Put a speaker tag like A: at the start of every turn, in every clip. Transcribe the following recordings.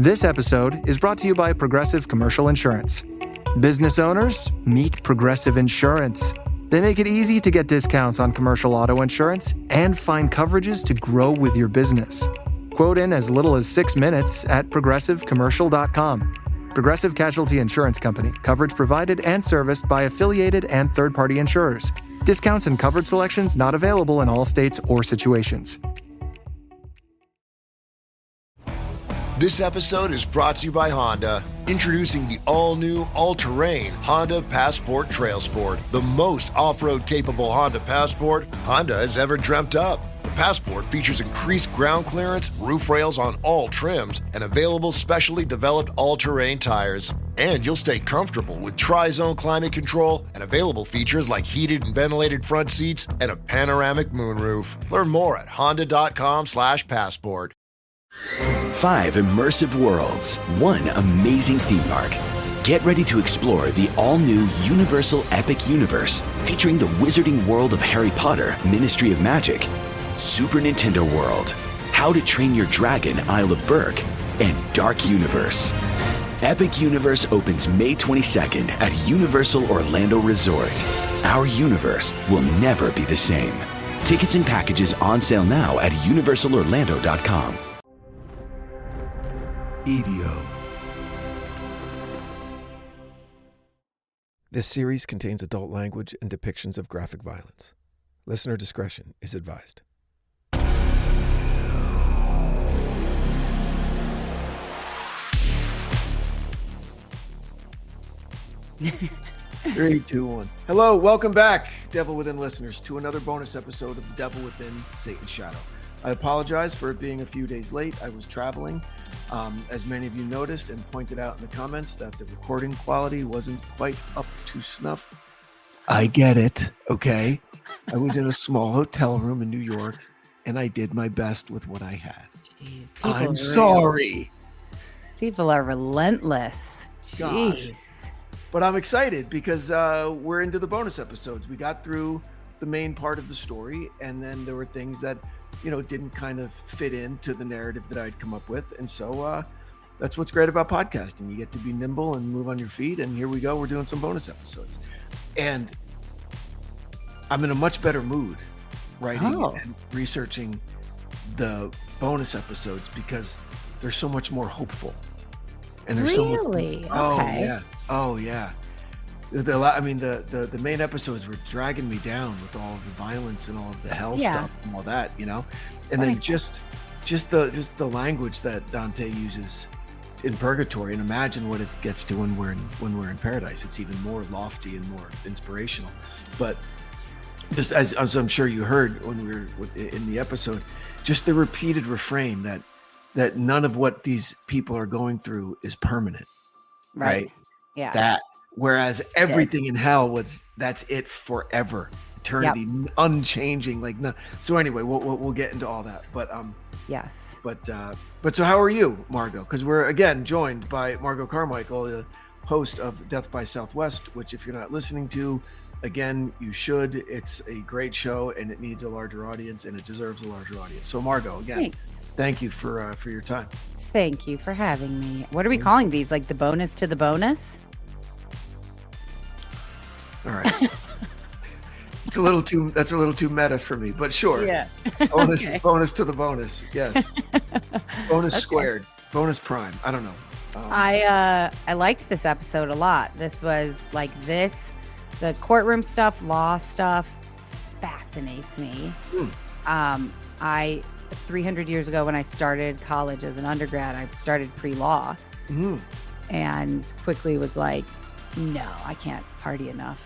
A: This episode is brought to you by Progressive Commercial Insurance. Business owners, meet Progressive Insurance. They make it easy to get discounts on commercial auto insurance and find coverages to grow with your business. Quote in as little as 6 minutes at progressivecommercial.com. Progressive Casualty Insurance Company. Coverage provided and serviced by affiliated and third-party insurers. Discounts and coverage selections not available in all states or situations.
B: This episode is brought to you by Honda. Introducing the all-new, all-terrain Honda Passport Trail Sport, the most off-road capable Honda Passport Honda has ever dreamt up. The Passport features increased ground clearance, roof rails on all trims, and available specially developed all-terrain tires. And you'll stay comfortable with tri-zone climate control and available features like heated and ventilated front seats and a panoramic moonroof. Learn more at honda.com/passport.
C: 5 immersive worlds, 1 amazing theme park. Get ready to explore the all-new Universal Epic Universe, featuring the wizarding world of Harry Potter, Ministry of Magic, Super Nintendo World, How to Train Your Dragon, Isle of Berk, and Dark Universe. Epic Universe opens May 22nd at Universal Orlando Resort. Our universe will never be the same. Tickets and packages on sale now at universalorlando.com.
D: EVO. This series contains adult language and depictions of graphic violence. Listener discretion is advised. Three, two, one. Hello, welcome back, Devil Within listeners, to another bonus episode of The Devil Within Satan's Shadow. I apologize for it being a few days late. I was traveling. As many of you noticed and pointed out in the comments that the recording quality wasn't quite up to snuff. I get it, okay? I was in a small hotel room in New York, and I did my best with what I had.
E: Jeez,
D: I'm sorry.
E: People are relentless. Jeez.
D: But I'm excited because we're into the bonus episodes. We got through the main part of the story, and then there were things that didn't kind of fit into the narrative that I'd come up with. And so that's what's great about podcasting. You get to be nimble and move on your feet. And here we go. We're doing some bonus episodes. And I'm in a much better mood writing and researching the bonus episodes because they're so much more hopeful. And there's so much.
E: Okay.
D: Oh, yeah. The main episodes were dragging me down with all of the violence and all of the hell stuff and all that, and then just the language that Dante uses in Purgatory, and imagine what it gets to when we're in Paradise. It's even more lofty and more inspirational. But just as I'm sure you heard when we were in the episode, just the repeated refrain that none of what these people are going through is permanent, right?
E: Yeah.
D: That. Whereas everything in hell that's it forever, eternity, unchanging. So anyway, we'll get into all that. But
E: yes.
D: But so how are you, Margot? Because we're again joined by Margot Carmichael, the host of Death by Southwest, which if you're not listening to, again, you should. It's a great show and it needs a larger audience and it deserves a larger audience. So Margot, again, thank you for your time.
E: Thank you for having me. What are we calling these? Like the bonus to the bonus?
D: All right. That's a little too meta for me, but sure.
E: Yeah.
D: Bonus to the bonus. Yes. Bonus squared. Bonus prime. I don't know.
E: I liked this episode a lot. This was the courtroom stuff, law stuff fascinates me. 300 years ago when I started college as an undergrad, I started pre-law and quickly was like, no, I can't party enough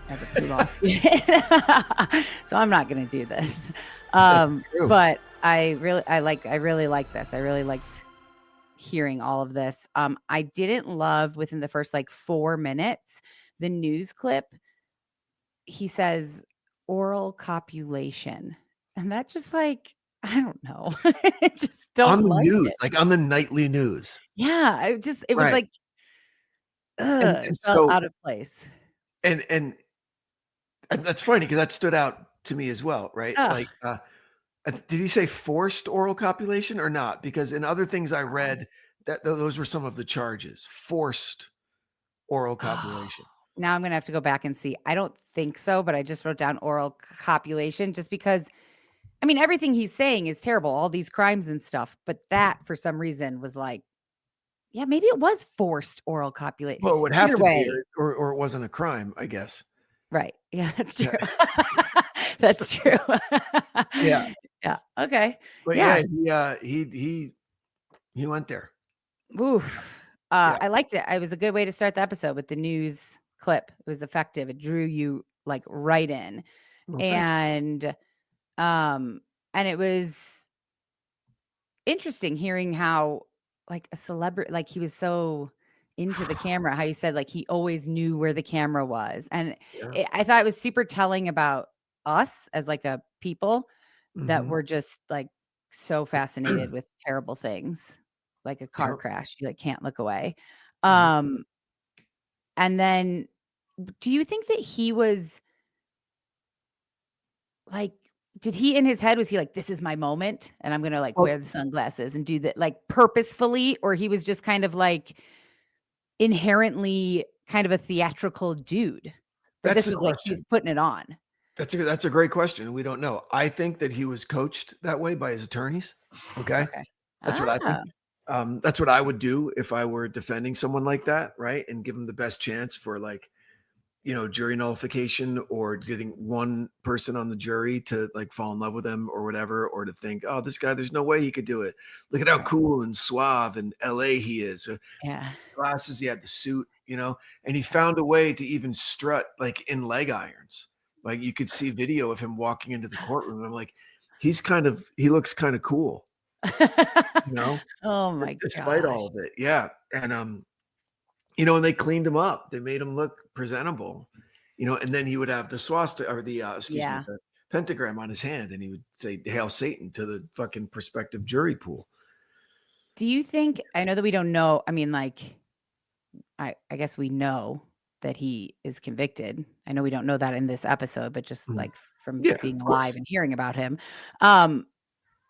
E: as a pre-law student. So I'm not going to do this. But I really like this. I really liked hearing all of this. I didn't love within the first 4 minutes, the news clip. He says oral copulation. And that just I don't know. I just don't
D: on the
E: like
D: news,
E: it.
D: on the nightly news.
E: Yeah. It was
D: Right.
E: it felt out of place.
D: And that's funny because that stood out to me as well, right? Did he say forced oral copulation or not? Because in other things I read, those were some of the charges. Forced oral copulation.
E: Now I'm gonna have to go back and see. I don't think so, but I just wrote down oral copulation just because, I mean, everything he's saying is terrible, all these crimes and stuff, but that for some reason was like, yeah, maybe it was forced oral copulation.
D: Well, it would have
E: Either
D: to be,
E: way.
D: or it wasn't a crime, I guess.
E: Right. Yeah, that's true.
D: Yeah.
E: That's true.
D: Yeah.
E: Yeah. Okay.
D: But
E: Yeah.
D: yeah, he went there.
E: Oof.
D: Yeah.
E: I liked it. It was a good way to start the episode with the news clip. It was effective. It drew you like right in.
D: Well, thanks.
E: And it was interesting hearing how like a celebrity, like he was so into the camera, how you said like he always knew where the camera was. And
D: Yeah.
E: I thought it was super telling about us as like a people that
D: Mhm.
E: were just like so fascinated with terrible things, like a car
D: Yep.
E: crash. You like can't look away.
D: Mhm.
E: Um, and then do you think that he was like, did he in his head, was he like, this is my moment and I'm gonna like
D: Well,
E: wear the sunglasses and do that like purposefully, or he was just kind of like inherently kind of a theatrical dude, but
D: that's
E: this
D: the
E: was like he was
D: question.
E: putting it on?
D: That's a great question. We don't know. I think that he was coached that way by his attorneys. Okay.
E: Okay.
D: That's what I think.
E: Ah,
D: That's what I would do if I were defending someone like that, right? And give them the best chance for like, jury nullification, or getting one person on the jury to like fall in love with him or whatever, or to think, oh, this guy, there's no way he could do it. Look at how
E: right.
D: cool and suave and LA he is.
E: Yeah.
D: Glasses, he had the suit, and he found a way to even strut like in leg irons. Like you could see video of him walking into the courtroom. I'm like, he looks kind of cool, you know,
E: Oh my
D: despite all
E: gosh.
D: of it. Yeah. And they cleaned him up. They made him look presentable, and then he would have the swastika, or
E: Yeah.
D: the pentagram on his hand, and he would say, "Hail Satan" to the fucking prospective jury pool.
E: Do you think, I know that we don't know, I mean, like, I guess we know that he is convicted. I know we don't know that in this episode, but just
D: Mhm.
E: like from
D: Yeah,
E: being
D: of course.
E: alive and hearing about him. Um,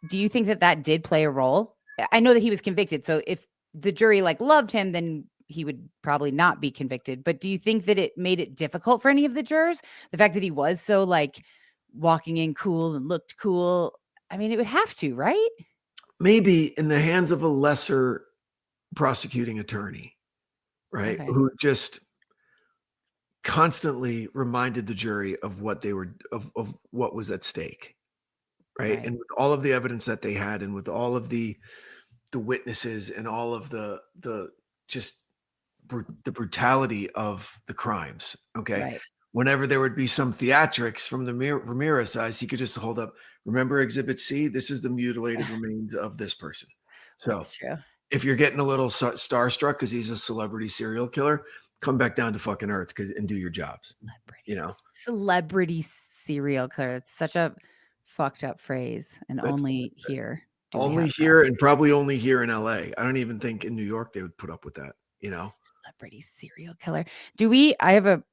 E: do you think that that did play a role? I know that he was convicted, so if the jury like loved him, then he would probably not be convicted. But do you think that it made it difficult for any of the jurors? The fact that he was so like walking in cool and looked cool. I mean, it would have to, right?
D: Maybe in the hands of a lesser prosecuting attorney, right?
E: Okay.
D: Who just constantly reminded the jury of what they were of what was at stake, right?
E: Right.
D: And with all of the evidence that they had, and with all of the witnesses, and all of the just the brutality of the crimes. Okay.
E: Right.
D: Whenever there would be some theatrics from the Ramirez side, he could just hold up, remember Exhibit C? This is the mutilated remains of this person. So
E: That's true.
D: if you're getting a little starstruck because he's a celebrity serial killer, come back down to fucking earth and do your jobs.
E: Celebrity serial killer. It's such a fucked up phrase, and
D: That's
E: only here do we
D: only
E: have
D: here, and probably only here in LA. I don't even think in New York they would put up with that.
E: celebrity serial killer.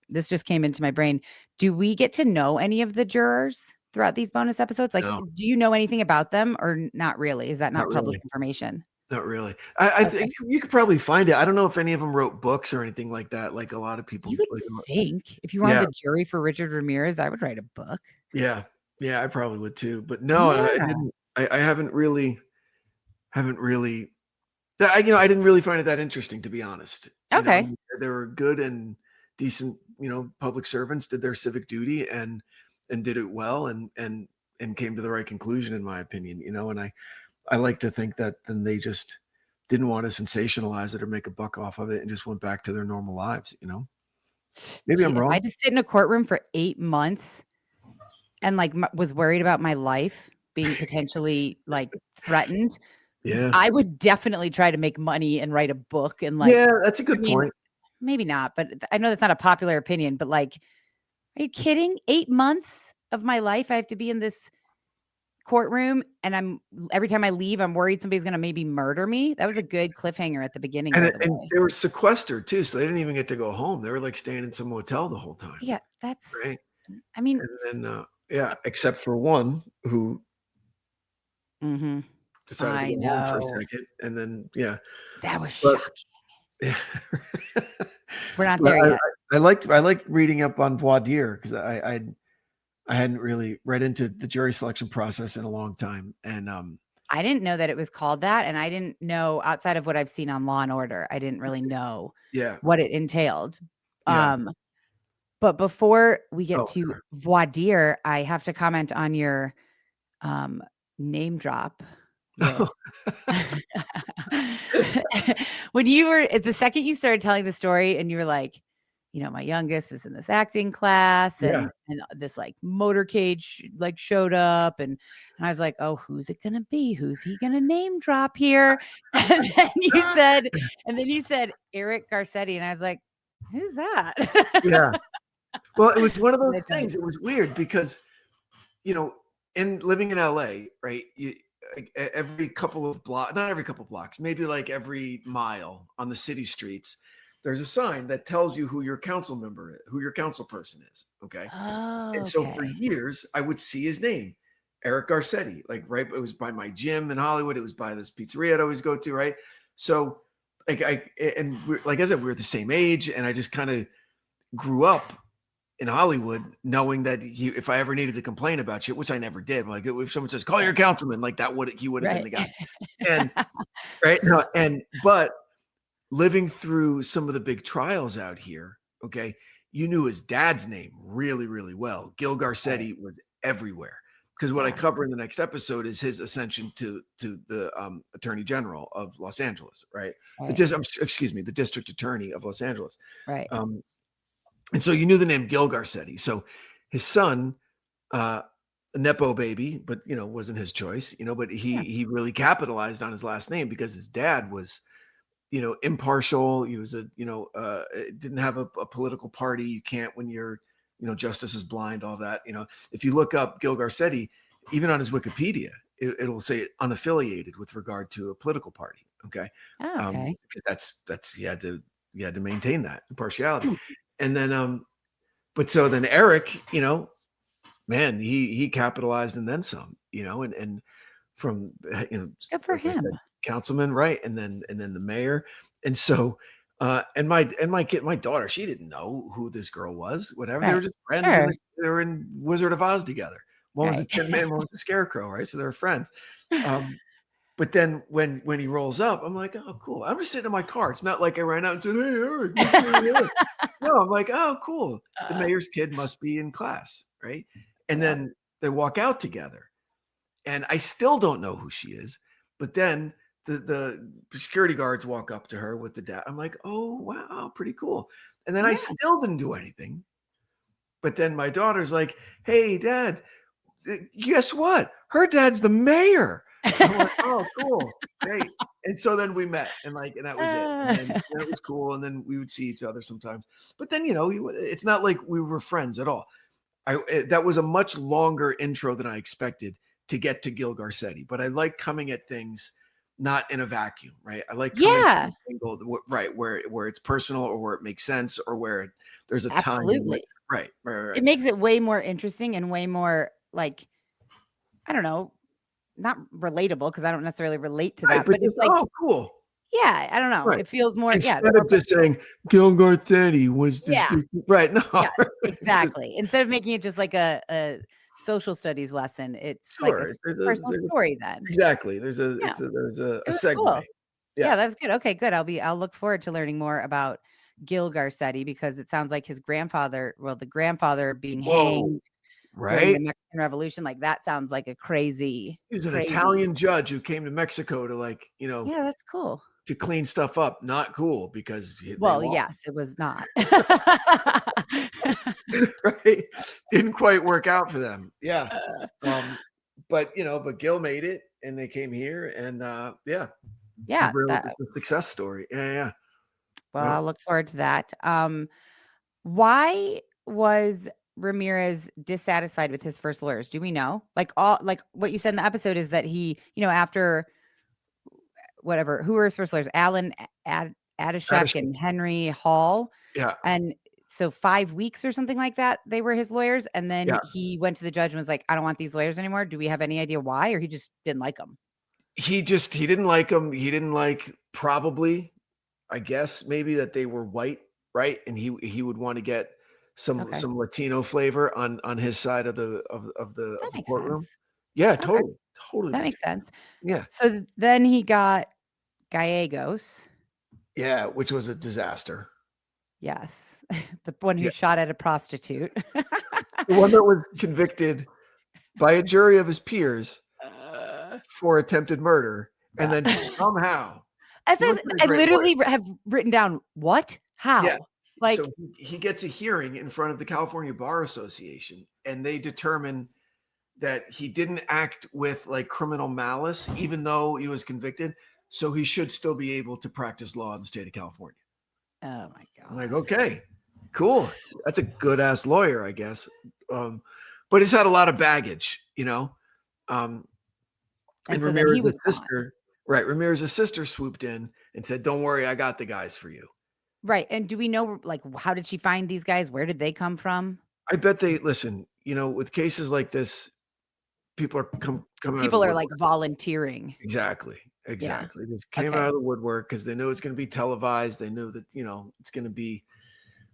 E: This just came into my brain. Do we get to know any of the jurors throughout these bonus episodes? Like,
D: No,
E: do you know anything about them or not really? Is that
D: not
E: not public
D: really.
E: information?
D: Not really. I
E: Okay.
D: think you could probably find it. I don't know if any of them wrote books or anything like that, like a lot of
E: You
D: people,
E: would
D: like,
E: think if you were on
D: yeah,
E: the jury for Richard Ramirez, I would write a book.
D: yeah, yeah, I probably would too. But no, I
E: Yeah.
D: didn't. I haven't really. I didn't really find it that interesting, to be honest.
E: Okay.
D: They were good and decent, public servants, did their civic duty, and did it well, and came to the right conclusion, in my opinion. And I like to think that then they just didn't want to sensationalize it or make a buck off of it, and just went back to their normal lives. Maybe
E: Gee,
D: I'm
E: if I
D: wrong.
E: just sit in a courtroom for 8 months and like was worried about my life being potentially like threatened,
D: Yeah.
E: I would definitely try to make money and write a book and like,
D: Yeah, that's a
E: I
D: good
E: mean,
D: point.
E: maybe not, but I know that's not a popular opinion, but like, are you kidding? 8 months of my life I have to be in this courtroom, and every time I leave, I'm worried somebody's gonna maybe murder me. That was a good cliffhanger at the beginning,
D: And
E: by
D: it
E: the
D: and
E: way.
D: they were sequestered too, so they didn't even get to go home. They were, like, staying in some motel the whole time,
E: Yeah, that's,
D: right?
E: I mean,
D: And then, yeah, except for one who
E: mhm.
D: decided
E: I
D: to go home for a
E: know.
D: second, and then yeah.
E: That was
D: But
E: shocking.
D: yeah.
E: We're not
D: But
E: there yet.
D: I liked reading up on voir dire because I hadn't really read into the jury selection process in a long time, and
E: I didn't know that it was called that, and I didn't know outside of what I've seen on Law and Order, I didn't really know
D: yeah,
E: what it entailed.
D: yeah.
E: But before we get
D: Oh,
E: to
D: sure.
E: voir dire, I have to comment on your name drop with when you were at the second you started telling the story and you were like, my youngest was in this acting class
D: Yeah.
E: and this like motorcade like showed up and I was like, oh, who's it gonna be? Who's he gonna name drop here? And then you said Eric Garcetti, and I was like, who's that?
D: Yeah. Well, it was one of
E: And
D: those
E: I thought,
D: things. It was weird because, in living in LA, right? Every couple of blocks, not every couple of blocks, maybe like every mile on the city streets, there's a sign that tells you who your council member is, who your council person is. Okay.
E: oh,
D: And so for
E: okay.
D: years, I would see his name, Eric Garcetti. Like, right, it was by my gym in Hollywood. It was by this pizzeria I'd always go to, right? So, like I said, we were the same age, and I just kind of grew up in Hollywood knowing that if I ever needed to complain about shit, which I never did, like if someone says, call your councilman, like he would have been the guy. And right. No, but living through some of the big trials out here, okay, you knew his dad's name really, really well. Gil Garcetti was everywhere. Because what I cover in the next episode is his ascension to the Attorney General of Los Angeles, right? Excuse me, the District Attorney of Los Angeles.
E: Right.
D: And so you knew the name Gil Garcetti. So his son, a Nepo baby, but wasn't his choice, but he really capitalized on his last name because his dad was, impartial. He was didn't have a political party. You can't when you're, justice is blind, all that. If you look up Gil Garcetti, even on his Wikipedia, it'll say unaffiliated with regard to a political party. Okay.
E: Oh, okay.
D: Because that's you had to maintain that impartiality. And then, but so then Eric, man, he capitalized and then some, and from,
E: Good for
D: like I
E: him.
D: said, councilman, right. And then the mayor. And so, and my kid, my daughter, she didn't know who this girl was, whatever. They
E: Right.
D: were just friends.
E: Sure.
D: And they were in Wizard of Oz together. One was
E: Right.
D: the Tin Man, one was the Scarecrow, right? So they were friends. But then when he rolls up, I'm like, oh, cool. I'm just sitting in my car. It's not like I ran out and said, hey, Eric. No, I'm like, oh, cool. The mayor's kid must be in class, right? And then they walk out together. And I still don't know who she is. But then the security guards walk up to her with the dad. I'm like, oh, wow, pretty cool. And then I still didn't do anything. But then my daughter's like, hey, Dad, guess what? Her dad's the mayor. I'm like, oh, cool. Great. And so then we met and that was it. And that was cool. And then we would see each other sometimes. But then, it's not like we were friends at all. That was a much longer intro than I expected to get to Gil Garcetti. But I like coming at things not in a vacuum, right? I like coming at an angle, right, where it's personal or where it makes sense or where there's a time.
E: Absolutely.
D: Right.
E: It makes it way more interesting and way more like, I don't know, not relatable because I don't necessarily relate to that, but it's like,
D: oh, cool.
E: Yeah, I don't know.
D: Right.
E: It feels more,
D: Instead of just saying Gil Garcetti was the right. No,
E: yes, exactly. Instead of making it just like a social studies lesson, it's like a personal story. Then
D: exactly. There's a segue.
E: Cool. Yeah, that's good. Okay, good. I'll look forward to learning more about Gil Garcetti because it sounds like his grandfather, the grandfather being hanged during the Mexican Revolution, like that sounds like a crazy.
D: He was an Italian judge who came to Mexico to
E: yeah, that's cool.
D: To clean stuff up. Not cool because
E: yes, it was not.
D: Right. Didn't quite work out for them. Yeah. But Gil made it and they came here and it's a success story. Yeah.
E: Well, I'll look forward to that. Why was Ramirez dissatisfied with his first lawyers? Do we know? Like what you said in the episode is that he, after whatever, who were his first lawyers? Alan Adashuk and Henry Hall.
D: Yeah.
E: And so 5 weeks or something like that, they were his lawyers. And then he went to the judge and was like, I don't want these lawyers anymore. Do we have any idea why? Or he just didn't like them?
D: He didn't like them. He didn't like, probably, I guess maybe, that they were white, right? And he would want to get
E: Okay.
D: some Latino flavor on his side of
E: That
D: the
E: makes
D: courtroom.
E: sense.
D: Yeah,
E: Okay.
D: totally
E: That
D: makes
E: makes sense.
D: yeah.
E: Then he got Gallegos.
D: Yeah, which was a disaster.
E: Yes. The one who
D: Yeah.
E: shot at a prostitute.
D: The one that was convicted by a jury of his peers
E: Uh,
D: for attempted murder, and
E: yeah.
D: then somehow
E: As
D: he
E: I,
D: must have been a
E: I
D: great lawyer.
E: literally have written down what?
D: Yeah.
E: How?
D: So
E: Like,
D: he gets a hearing in front of the California Bar Association, and they determine that he didn't act with like criminal malice, even though he was convicted. So he should still be able to practice law in the state of California.
E: oh my
D: I'm like,
E: God.
D: okay, cool. That's a good ass lawyer, I guess. But he's had a lot of baggage, you know. Um, and
E: And so then he was
D: Ramirez's
E: gone.
D: sister, right? Ramirez's sister swooped in and said, "Don't worry, I got the guys for you."
E: Right. And do we know, like, how did she find these guys? Where did they come from?
D: I bet they listen. You know, with cases like this, people are coming out of the
E: People are like
D: woodwork.
E: volunteering.
D: Exactly.
E: Yeah.
D: Exactly. They just came
E: Okay.
D: out of the woodwork because they know it's going to be televised. They know that, it's going to be,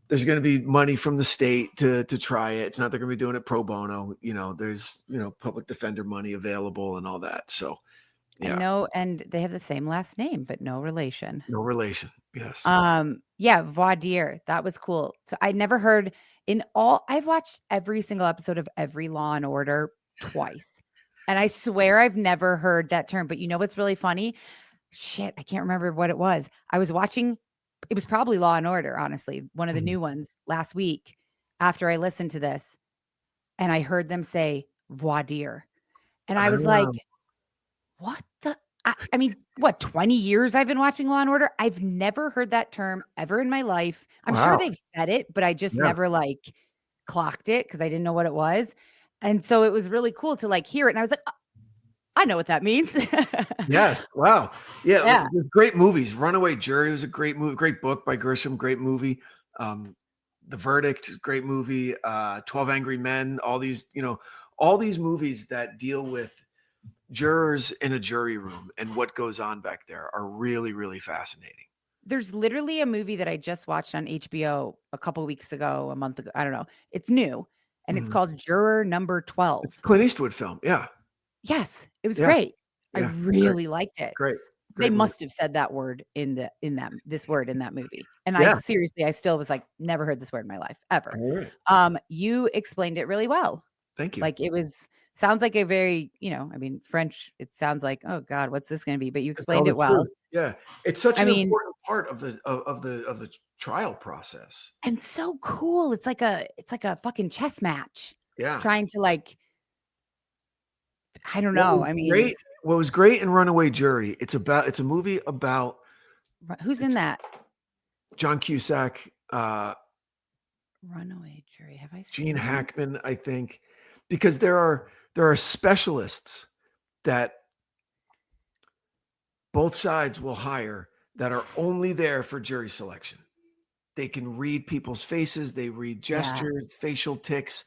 D: there's going to be money from the state to try it. It's not they're going to be doing it pro bono. There's, public defender money available and all that. So yeah,
E: And they have the same last name, but no relation.
D: no relation. Yes.
E: Yeah, voir dire. That was cool. So I never heard I've watched every single episode of every Law and Order twice. And I swear I've never heard that term. But you know what's really funny? Shit, I can't remember what it was. I was watching, it was probably Law and Order, honestly, one of the
D: Mhm.
E: new ones last week after I listened to this. And I heard them say voir dire. And I was like,
D: Ah,
E: what the? I mean, what, 20 years I've been watching Law and Order? I've never heard that term ever in my life. I'm sure
D: wow.
E: they've said it, but I just
D: Yeah.
E: never like clocked it because I didn't know what it was. And so it was really cool to like hear it. And I was like, "Oh, I know what that means."
D: Yes. Wow. Yeah.
E: Yeah.
D: There's great movies. Runaway Jury was a great movie, great book by Grisham, great movie. Um, The Verdict, great movie. 12 Angry Men, all these movies that deal with jurors in a jury room and what goes on back there are really, really fascinating.
E: There's literally a movie that I just watched on HBO a couple weeks ago, a month ago. I don't know. It's new and it's
D: Mhm.
E: called Juror Number
D: It's
E: 12.
D: a Clint Eastwood film. Yeah.
E: Yes, it was
D: Yeah.
E: great. I
D: Yeah. Great.
E: really liked it.
D: Great.
E: They
D: Great movie.
E: must have said that word this word in that movie. And
D: Yeah.
E: I still was like, never heard this word in my life, ever.
D: All right.
E: You explained it really well.
D: Thank you.
E: Like sounds like a very, I mean, French, it sounds like, oh God, what's this gonna be? But you
D: To tell
E: explained
D: the
E: it well.
D: truth. Yeah. It's such
E: I
D: an
E: mean,
D: important part of the trial process.
E: and so cool. It's like a fucking chess match.
D: Yeah.
E: Trying to like, I don't
D: What
E: know.
D: was
E: I mean,
D: great what was great in Runaway Jury, it's a movie about
E: who's in
D: it's
E: that?
D: John Cusack,
E: Runaway Jury. Have I
D: Gene
E: seen that?
D: Hackman, I think, because there are specialists that both sides will hire that are only there for jury selection. They can read people's faces, they read
E: Yeah,
D: gestures, facial tics.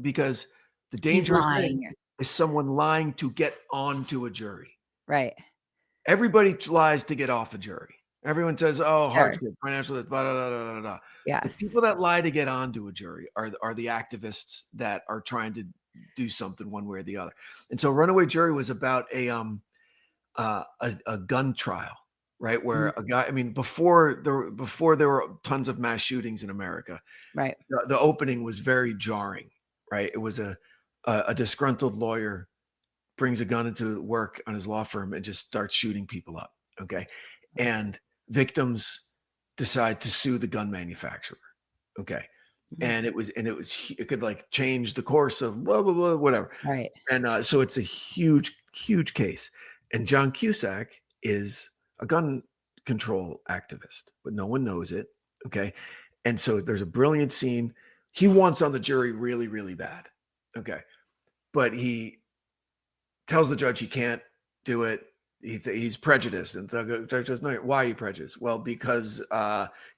D: Because the
E: he's
D: dangerous thing
E: lying.
D: is someone lying to get onto a jury.
E: Right.
D: Everybody lies to get off a jury. Everyone says, "Oh,
E: Sure.
D: hardship, financial, blah, blah, blah, blah, blah, blah." The
E: Yes.
D: people that lie to get onto a jury are the activists that are trying to do something one way or the other. And so, Runaway Jury was about a gun trial, right? Where
E: Mhm.
D: a guy, I mean, before there were tons of mass shootings in America,
E: Right.
D: the opening was very jarring, right? It was a disgruntled lawyer brings a gun into work on his law firm and just starts shooting people up. Okay. And victims decide to sue the gun manufacturer. Okay.
E: Mhm.
D: And it could like change the course of blah, blah, blah, whatever.
E: Right.
D: And so it's a huge, huge case. And John Cusack is a gun control activist, but no one knows it. Okay. And so there's a brilliant scene. He wants on the jury really, really bad. Okay. But he tells the judge he can't do it. He's prejudiced. And the judge goes, "No, why are you prejudiced?" "Well, because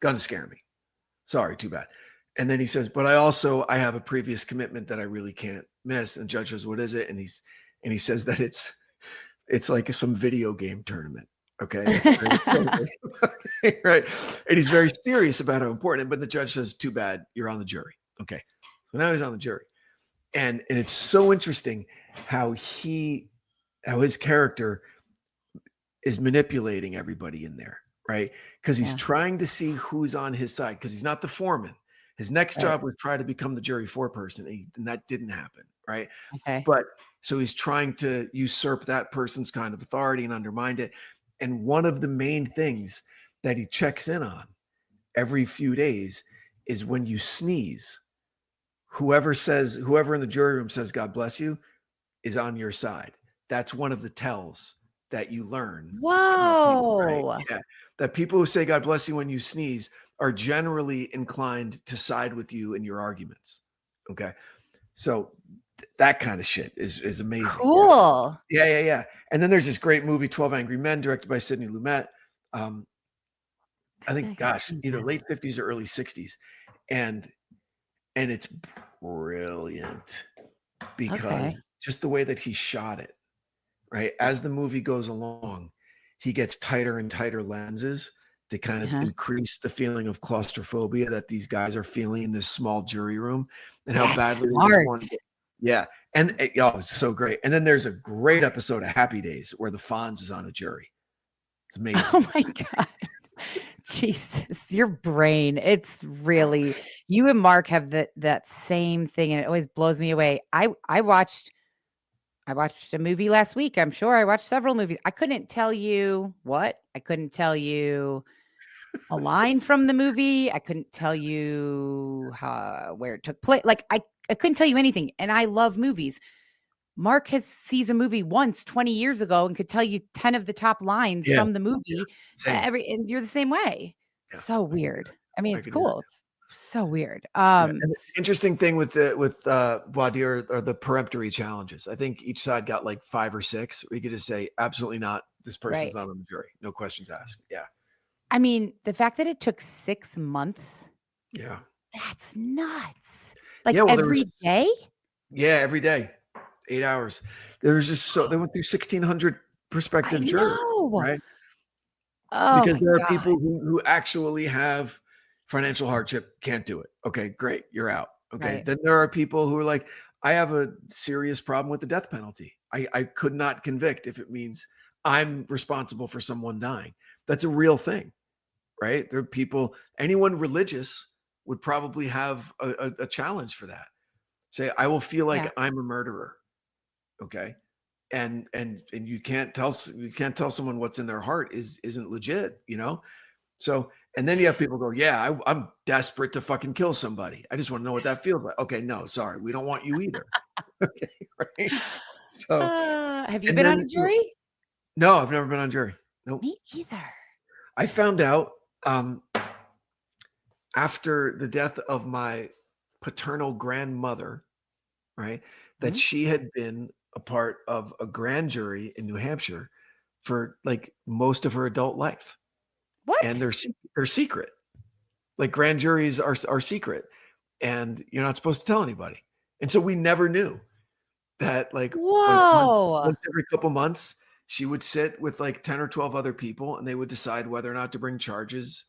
D: guns scare me." "Sorry, too bad." And then he says, "But I have a previous commitment that I really can't miss." And the judge says, "What is it?" And he says that it's It's like some video game tournament. Okay. That's very right. And he's very serious about how important, but the judge says, too bad, you're on the jury. Okay. So now he's on the jury. And it's so interesting how his character is manipulating everybody in there, right? Because he's trying to see who's on his side, because he's not the foreman. His next job was try to become the jury foreperson, and that didn't happen, right?
E: Okay.
D: But so he's trying to usurp that person's kind of authority and undermine it. And one of the main things that he checks in on every few days is when you sneeze, whoever in the jury room says, God bless you, is on your side. That's one of the tells that you learn.
E: Whoa.
D: Right? Yeah. That people who say God bless you when you sneeze are generally inclined to side with you in your arguments. Okay. So that kind of shit is amazing.
E: Cool.
D: Yeah. And then there's this great movie, 12 Angry Men, directed by Sidney Lumet. I think, either late 50s or early 60s. And it's brilliant because just the way that he shot it, right? As the movie goes along, he gets tighter and tighter lenses to kind of increase the feeling of claustrophobia that these guys are feeling in this small jury room, and how badly they just want to. Yeah. And it's so great. And then there's a great episode of Happy Days where the Fonz is on a jury. It's amazing.
E: Oh my God. Jesus, your brain. It's really, you and Mark have that same thing, and it always blows me away. I watched a movie last week. I'm sure I watched several movies. I couldn't tell you what. I couldn't tell you a line from the movie. I couldn't tell you where it took place. Like I couldn't tell you anything. And I love movies. Mark sees a movie once 20 years ago and could tell you 10 of the top lines from the movie. And you're the same way.
D: Yeah.
E: So weird. I mean, it's cool. It's so weird.
D: And the interesting thing with voir dire are the peremptory challenges. I think each side got like 5 or 6. We could just say, absolutely not. This person's not on the jury. No questions asked. Yeah.
E: I mean, the fact that it took 6 months.
D: Yeah.
E: That's nuts. Like every day?
D: Yeah, every day. 8 hours. There was just they went through 1,600 prospective jurors, right?
E: Oh,
D: because there are people who actually have financial hardship, can't do it. Okay, great, you're out. Okay, then there are people who are like, I have a serious problem with the death penalty. I could not convict if it means I'm responsible for someone dying. That's a real thing, right? There are people, anyone religious would probably have a challenge for that. Say, I will feel like I'm a murderer. Okay. And you can't tell someone what's in their heart isn't legit, you know? So, and then you have people go, yeah, I'm desperate to fucking kill somebody. I just want to know what that feels like. Okay. No, sorry. We don't want you either. Okay. Right. So
E: have you been on a jury?
D: No, I've never been on jury. Nope.
E: Me either.
D: I found out, after the death of my paternal grandmother, right, that she had been a part of a grand jury in New Hampshire for like most of her adult life.
E: What?
D: And they're secret. Like grand juries are secret, and you're not supposed to tell anybody. And so we never knew that. Like, once every couple months, she would sit with like 10 or 12 other people, and they would decide whether or not to bring charges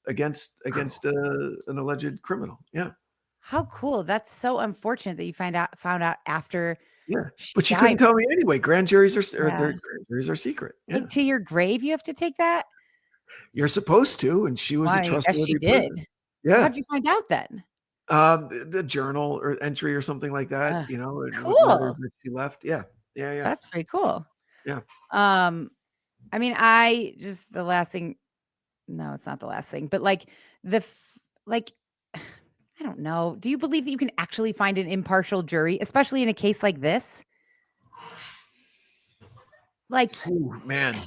D: against an alleged criminal. Yeah.
E: How cool. That's so unfortunate that you found out after.
D: Yeah. But she couldn't tell me anyway. Grand juries are secret. Yeah.
E: Like to your grave, you have to take that?
D: You're supposed to. And she was a trustworthy
E: she did.
D: person. Yeah.
E: So how'd you find out then?
D: The journal or entry or something like that, you know,
E: cool.
D: that she left. Yeah.
E: That's pretty cool.
D: Yeah.
E: I mean, the last thing, no, it's not the last thing, but like I don't know. Do you believe that you can actually find an impartial jury, especially in a case like this? Like,
D: man,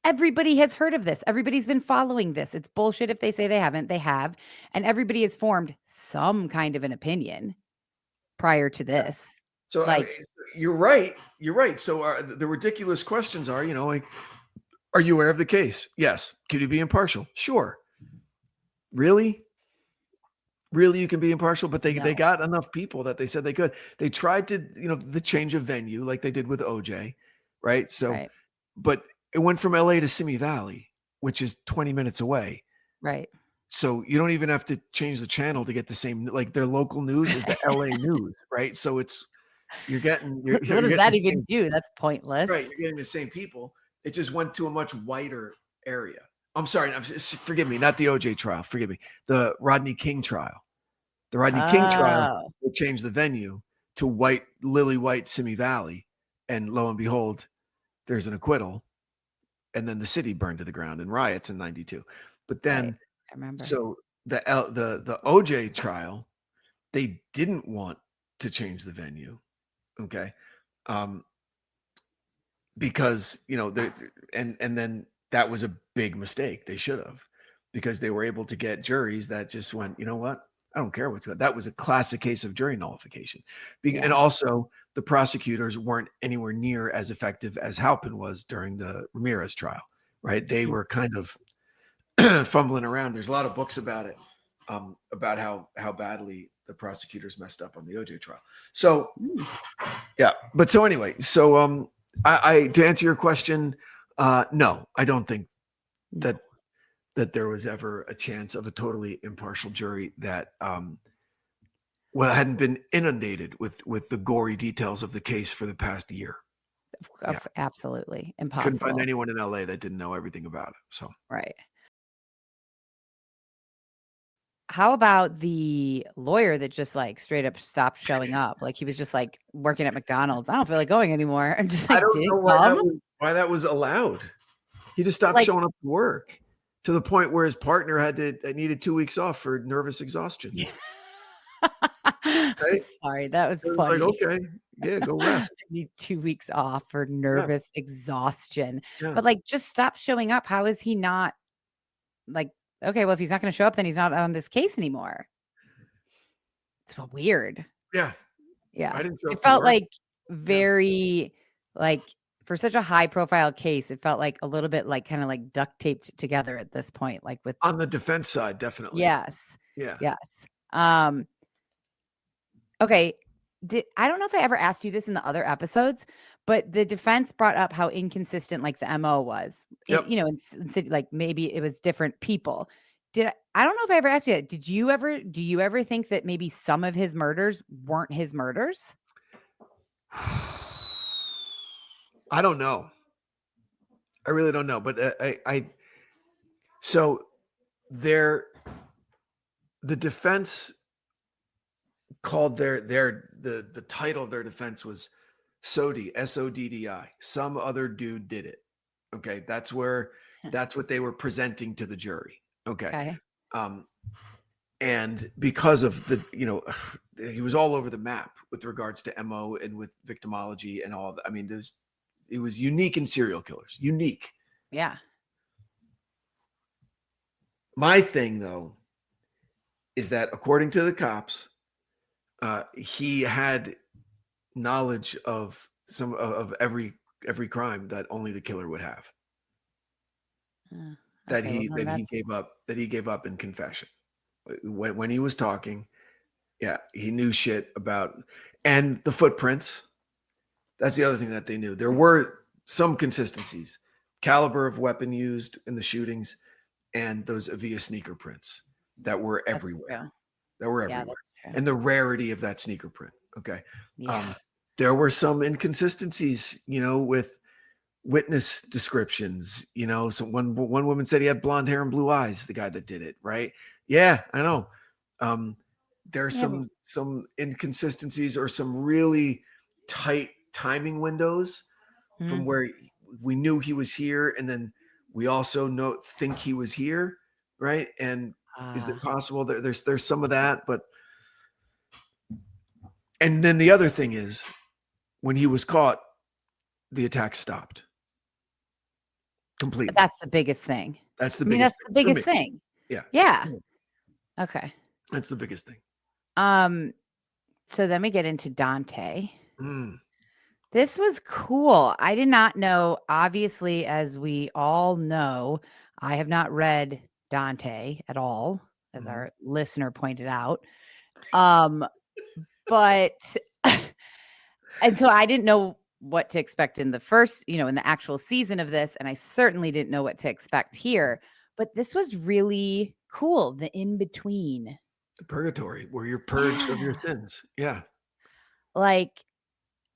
E: everybody has heard of this. Everybody's been following this. It's bullshit if they say they haven't. They have. And everybody has formed some kind of an opinion prior to this.
D: So you're right. You're right. So the ridiculous questions are, you know, like, are you aware of the case? Yes. Could you be impartial? Sure. Really? Really, you can be impartial, but they got enough people that they said they could. They tried to, you know, the change of venue like they did with OJ. right? So,
E: Right.
D: but it went from LA to Simi Valley, which is 20 minutes away.
E: Right.
D: So you don't even have to change the channel to get the same, like their local news is the LA news, right? So you're getting
E: What
D: you're
E: does
D: getting
E: that
D: the
E: even
D: same,
E: do? That's
D: right,
E: pointless.
D: you're getting the same people. It just went to a much wider area. I'm sorry, forgive me, not the OJ trial, forgive me. The Rodney King trial. The Rodney King trial,
E: Oh,
D: they changed the venue to Lily White Simi Valley, and lo and behold, there's an acquittal, and then the city burned to the ground in riots in 92. But
E: right.
D: then
E: I remember.
D: so the OJ trial, they didn't want to change the venue, okay? Because and then that was a big mistake. They should have, because they were able to get juries that just went, you know what? I don't care what's going. That was a classic case of jury nullification. And
E: Yeah.
D: also the prosecutors weren't anywhere near as effective as Halpin was during the Ramirez trial, right? They were kind of fumbling around. There's a lot of books about it, about how badly the prosecutors messed up on the OJ trial. So yeah, but so anyway, so I to answer your question, no, I don't think
E: No.
D: that there was ever a chance of a totally impartial jury that hadn't been inundated with the gory details of the case for the past year. Yeah.
E: Absolutely
D: Couldn't
E: impossible.
D: find anyone in LA that didn't know everything about it. So
E: Right. How about the lawyer that just like straight up stopped showing up? Like he was just like working at McDonald's. I don't feel like going anymore. And just
D: I
E: like
D: don't
E: didn't
D: know
E: come.
D: why that was allowed. He just stopped
E: Like
D: showing up to work, to the point where his partner needed 2 weeks off for nervous exhaustion.
E: Yeah. I'm
D: Right?
E: sorry. That was
D: It was like,
E: funny.
D: okay, yeah, go rest.
E: I need 2 weeks off for
D: Yeah,
E: nervous exhaustion.
D: yeah.
E: But like just stop showing up. How is he not like, okay, well, if he's not going to show up, then he's not on this case anymore. It's weird.
D: Yeah.
E: Yeah.
D: I didn't show
E: It
D: up to
E: felt
D: work.
E: like
D: Yeah.
E: very like for such a high profile case, it felt like a little bit like kind of like duct taped together at this point, like with
D: On the defense side, definitely.
E: yes.
D: Yeah.
E: Yes. Okay. I don't know if I ever asked you this in the other episodes, but the defense brought up how inconsistent like the MO was.
D: Yep.
E: In city, like maybe it was different people. I don't know if I ever asked you that. Do you ever think that maybe some of his murders weren't his murders?
D: I don't know. I really don't know. But so the defense called the title of their defense was SODI, SODDI. Some other dude did it. Okay. That's what they were presenting to the jury. Okay.
E: Okay.
D: And because of he was all over the map with regards to MO and with victimology and all that. I mean, it was unique in serial killers. Unique.
E: Yeah.
D: My thing, though, is that according to the cops, he had knowledge of some of every crime that only the killer would have. That
E: Okay,
D: he gave up in confession when he was talking. Yeah, he knew shit about, and the footprints. That's the other thing that they knew. There were some consistencies, caliber of weapon used in the shootings, and those Avia sneaker prints that were everywhere.
E: Yeah, that's true.
D: And the rarity of that sneaker print. Okay.
E: Yeah.
D: There were some inconsistencies, with witness descriptions. So one woman said he had blonde hair and blue eyes, the guy that did it, right? Yeah, I know. There are some inconsistencies or some really tight timing windows from where we knew he was here, and then we also think he was here, right? And is it possible that there's some of that? But and then the other thing is, when he was caught, the attack stopped completely.
E: That's the biggest thing.
D: That's the
E: That's the biggest
D: for me.
E: thing.
D: Yeah.
E: Yeah. Okay.
D: That's the biggest thing.
E: So then we get into Dante.
D: Mm.
E: This was cool. I did not know, obviously, as we all know, I have not read Dante at all, as our listener pointed out. But and so I didn't know what to expect in the first, in the actual season of this. And I certainly didn't know what to expect here. But this was really cool. The in between.
D: The purgatory, where you're purged of your
E: Yeah.
D: sins. Yeah.
E: Like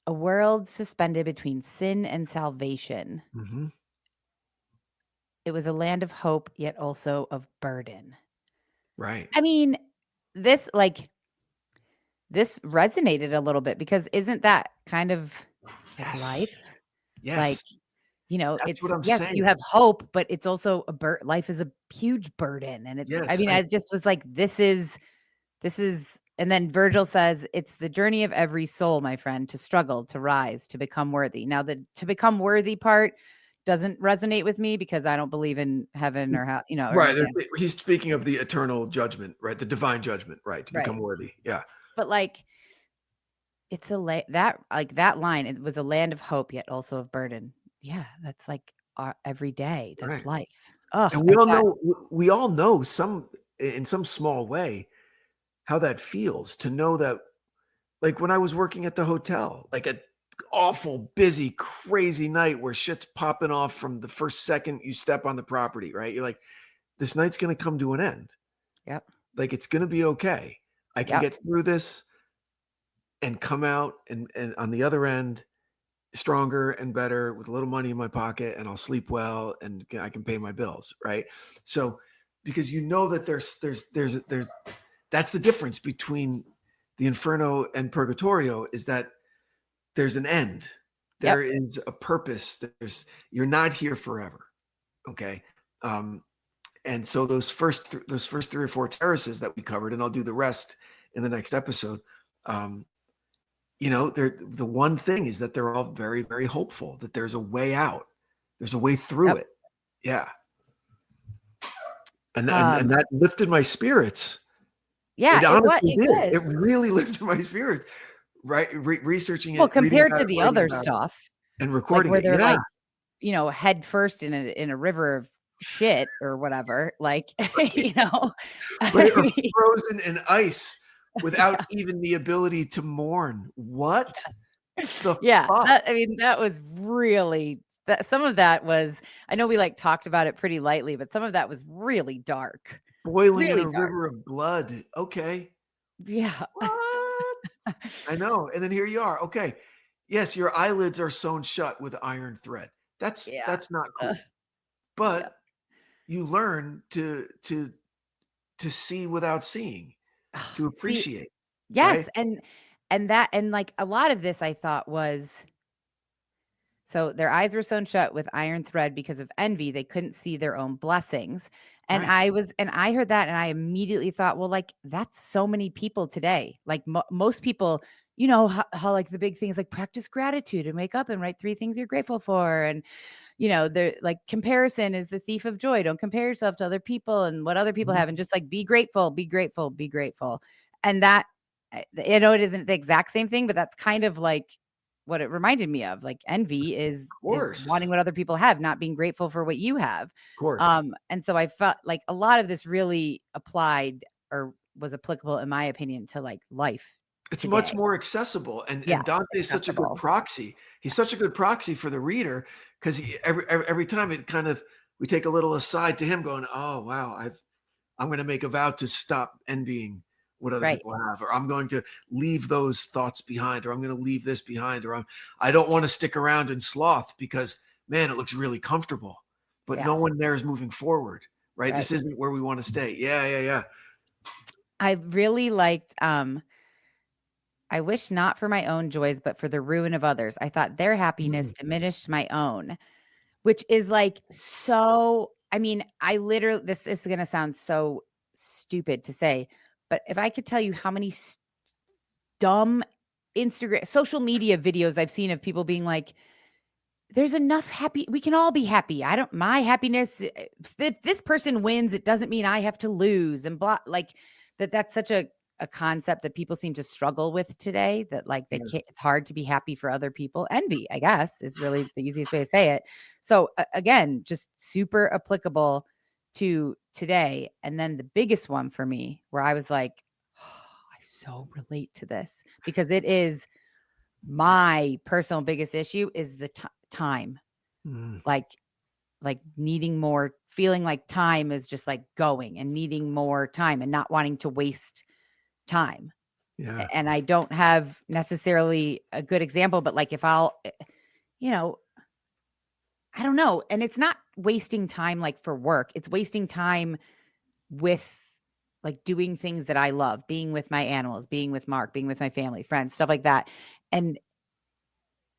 E: a world suspended between sin and salvation.
D: Mm-hmm.
E: It was a land of hope, yet also of burden.
D: Right.
E: I mean, this resonated a little bit because isn't that kind of
D: Yes.
E: life?
D: Yes.
E: Like,
D: That's
E: it's
D: what I'm
E: yes,
D: saying.
E: you have hope, but it's also life is a huge burden. And
D: Yes.
E: I just was like, this is, and then Virgil says, it's the journey of every soul, my friend, to struggle, to rise, to become worthy. Now, the to become worthy part doesn't resonate with me because I don't believe in heaven or how, or
D: Right.
E: anything.
D: He's speaking of the eternal judgment, right? The divine judgment, right? To become
E: Right.
D: worthy. Yeah.
E: But like, it's that line, it was a land of hope, yet also of burden. Yeah, that's like every day. That's
D: Right.
E: life. Oh,
D: And we all know in some small way how that feels to know that, like when I was working at the hotel, like a awful, busy, crazy night where shit's popping off from the first second you step on the property, right? You're like, this night's going to come to an end.
E: Yep.
D: Like, it's going to be okay. I can
E: Yep.
D: get through this and come out and on the other end stronger and better with a little money in my pocket, and I'll sleep well and I can pay my bills, right? So because that there's that's the difference between the Inferno and Purgatorio, is that there's an end. There
E: Yep.
D: is a purpose. You're not here forever. Okay. And so those first 3 or 4 terraces that we covered, and I'll do the rest in the next episode. The one thing is that they're all very, very hopeful that there's a way out. There's a way through
E: Yep.
D: it. Yeah. And that lifted my spirits.
E: Yeah,
D: It honestly did.
E: was.
D: It really lifted my spirits. Right. Researching it.
E: Well,
D: reading
E: compared
D: about
E: to
D: it,
E: the
D: writing
E: other
D: about it,
E: stuff,
D: and
E: like
D: recording
E: where
D: it.
E: they're
D: Yeah.
E: like, head first in a river of shit or whatever, like,
D: Right, or frozen in ice without even the ability to mourn. What the
E: yeah,
D: fuck?
E: that was really some of that was, I know we like talked about it pretty lightly, but some of that was really dark.
D: Boiling in
E: Really
D: a
E: dark.
D: river of blood. Okay.
E: Yeah.
D: What? I know. And then here you are. Okay. Yes, your eyelids are sewn shut with iron thread. That's
E: Yeah.
D: not cool. But you learn to see without seeing, to appreciate.
E: Yes,
D: Right?
E: and like a lot of this I thought was, so their eyes were sewn shut with iron thread because of envy. They couldn't see their own blessings. And
D: Right.
E: I heard that and I immediately thought, well, like that's so many people today. Like most people, how like the big things like practice gratitude and wake up and write 3 things you're grateful for. And, they're like comparison is the thief of joy. Don't compare yourself to other people and what other people
D: Mhm.
E: have. And just like be grateful, be grateful, be grateful. And that, it isn't the exact same thing, but that's kind of like what it reminded me of. Like envy is
D: Of course.
E: wanting what other people have, not being grateful for what you have.
D: Of course.
E: And so I felt like a lot of this really applied or was applicable, in my opinion, to like life.
D: It's
E: today.
D: much more accessible. And
E: Yes,
D: Dante is such a good
E: accessible.
D: proxy. He's such a good proxy for the reader, because every time it kind of, we take a little aside to him going, oh, wow, I'm going to make a vow to stop envying what other
E: Right.
D: people have, or I'm going to leave those thoughts behind, or I'm going to leave this behind, or I don't want to stick around in sloth because, man, it looks really comfortable, but no
E: Yes.
D: one there is moving forward, right?
E: Right.
D: This isn't where we want to stay. Yeah.
E: I really liked, I wish not for my own joys, but for the ruin of others. I thought their happiness diminished my own, which is like so. I mean, I literally, this is going to sound so stupid to say, but if I could tell you how many dumb Instagram, social media videos I've seen of people being like, there's enough happy, we can all be happy. My happiness, if this person wins, it doesn't mean I have to lose, and blah, like that's such a concept that people seem to struggle with today, that like they can't, it's hard to be happy for other people. Envy, I guess, is really the easiest way to say it. So again, just super applicable to today. And then the biggest one for me where I was like, oh, I so relate to this, because it is My personal biggest issue is the time. Like needing more, feeling like time is just like going and needing more time and not wanting to waste time.
D: Yeah.
E: And I don't have necessarily a good example, but like if I'll, I don't know. And it's not wasting time like for work. It's wasting time with like doing things that I love, being with my animals, being with Mark, being with my family, friends, stuff like that. And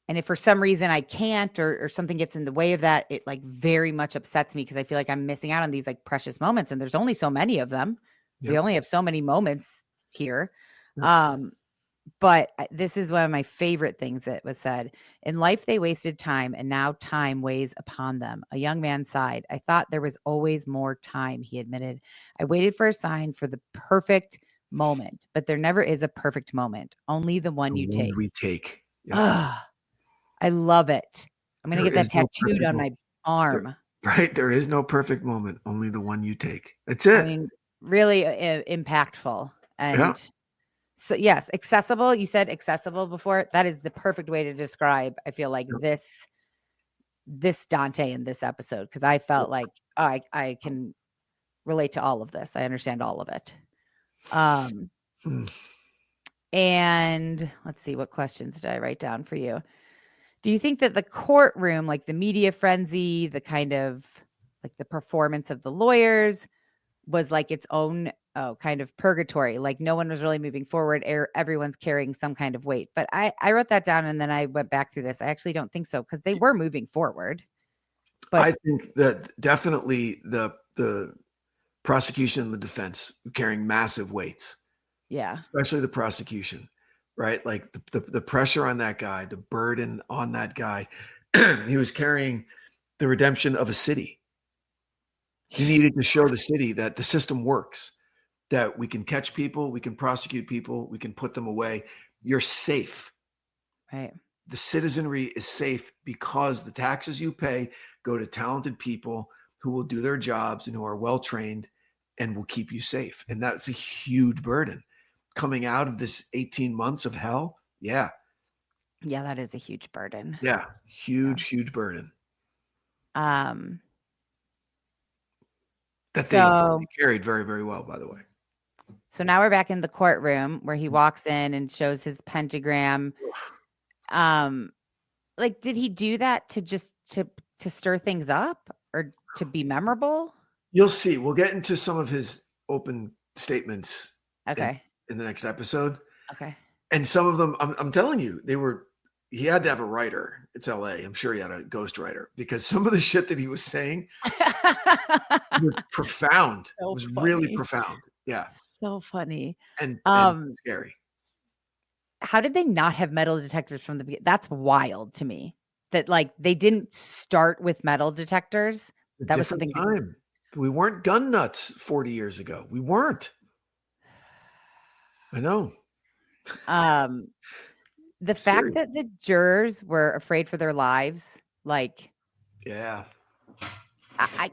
E: if for some reason I can't or something gets in the way of that, it like very much upsets me because I feel like I'm missing out on these like precious moments. And there's only so many of them.
D: Yep.
E: We only have so many moments here.
D: Yep.
E: But this is one of my favorite things that was said. In life, they wasted time, and now time weighs upon them. A young man sighed. I thought there was always more time, he admitted. I waited for a sign for the perfect moment, but there never is a perfect moment. Only the one you take.
D: We take.
E: Yeah. I love it. I'm going to get that tattooed on my arm.
D: There is no perfect moment. Only the one you take. That's it.
E: I mean, really impactful. And
D: yeah.
E: So yes, accessible. You said accessible before. That is the perfect way to describe, I feel like this Dante in this episode. Cause I felt like I can relate to all of this. I understand all of it. And let's see, what questions did I write down for you? Do you think that the courtroom, like the media frenzy, the kind of like the performance of the lawyers was like its own kind of purgatory? Like no one was really moving forward. Everyone's carrying some kind of weight. But I wrote that down and then I went back through this. I actually don't think so because they were moving forward. But
D: I think that definitely the prosecution and the defense carrying massive weights.
E: Yeah.
D: Especially the prosecution, right? Like the pressure on that guy, the burden on that guy. He was carrying the redemption of a city. He needed to show the city that the system works, that we can catch people, we can prosecute people, we can put them away. You're safe.
E: Right.
D: The citizenry is safe because the taxes you pay go to talented people who will do their jobs and who are well-trained and will keep you safe. And that's a huge burden coming out of this 18 months of hell. Yeah.
E: Yeah, that is a huge burden.
D: Yeah. Huge burden. That they carried very, very well, by the way.
E: So now we're back in the courtroom where he walks in and shows his pentagram. Like, did he do that to just to stir things up or to be memorable?
D: You'll see. We'll get into some of his open statements.
E: Okay.
D: In the next episode.
E: Okay.
D: And some of them, I'm telling you, he had to have a writer. It's LA. I'm sure he had a ghostwriter because some of the shit that he was saying was profound.
E: So
D: it was
E: funny.
D: Really profound. Yeah.
E: So funny.
D: And scary.
E: How did they not have metal detectors from the beginning? That's wild to me. That like they didn't start with metal detectors. That was something.
D: Time. We weren't gun nuts 40 years ago. We weren't. I know.
E: The fact that the jurors were afraid for their lives, like,
D: yeah,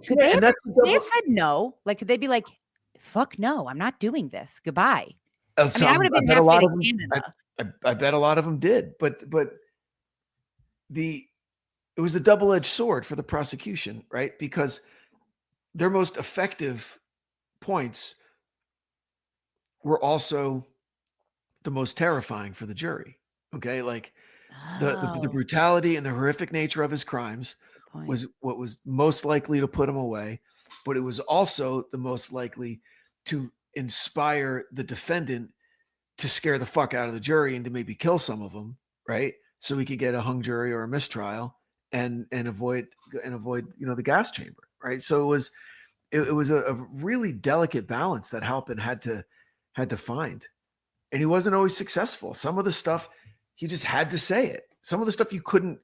E: could they have said no? Like, could they be like, "Fuck no, I'm not doing this. Goodbye." I mean, I would have been happy in Canada.
D: I bet a lot of them did, but it was the double-edged sword for the prosecution, right? Because their most effective points were also the most terrifying for the jury. Okay. Like the brutality and the horrific nature of his crimes was what was most likely to put him away, but it was also the most likely to inspire the defendant to scare the fuck out of the jury and to maybe kill some of them. Right. So we could get a hung jury or a mistrial and avoid, the gas chamber. Right. So it was a really delicate balance that Halpin had to find. And he wasn't always successful. Some of the stuff, he just had to say it. Some of the stuff you couldn't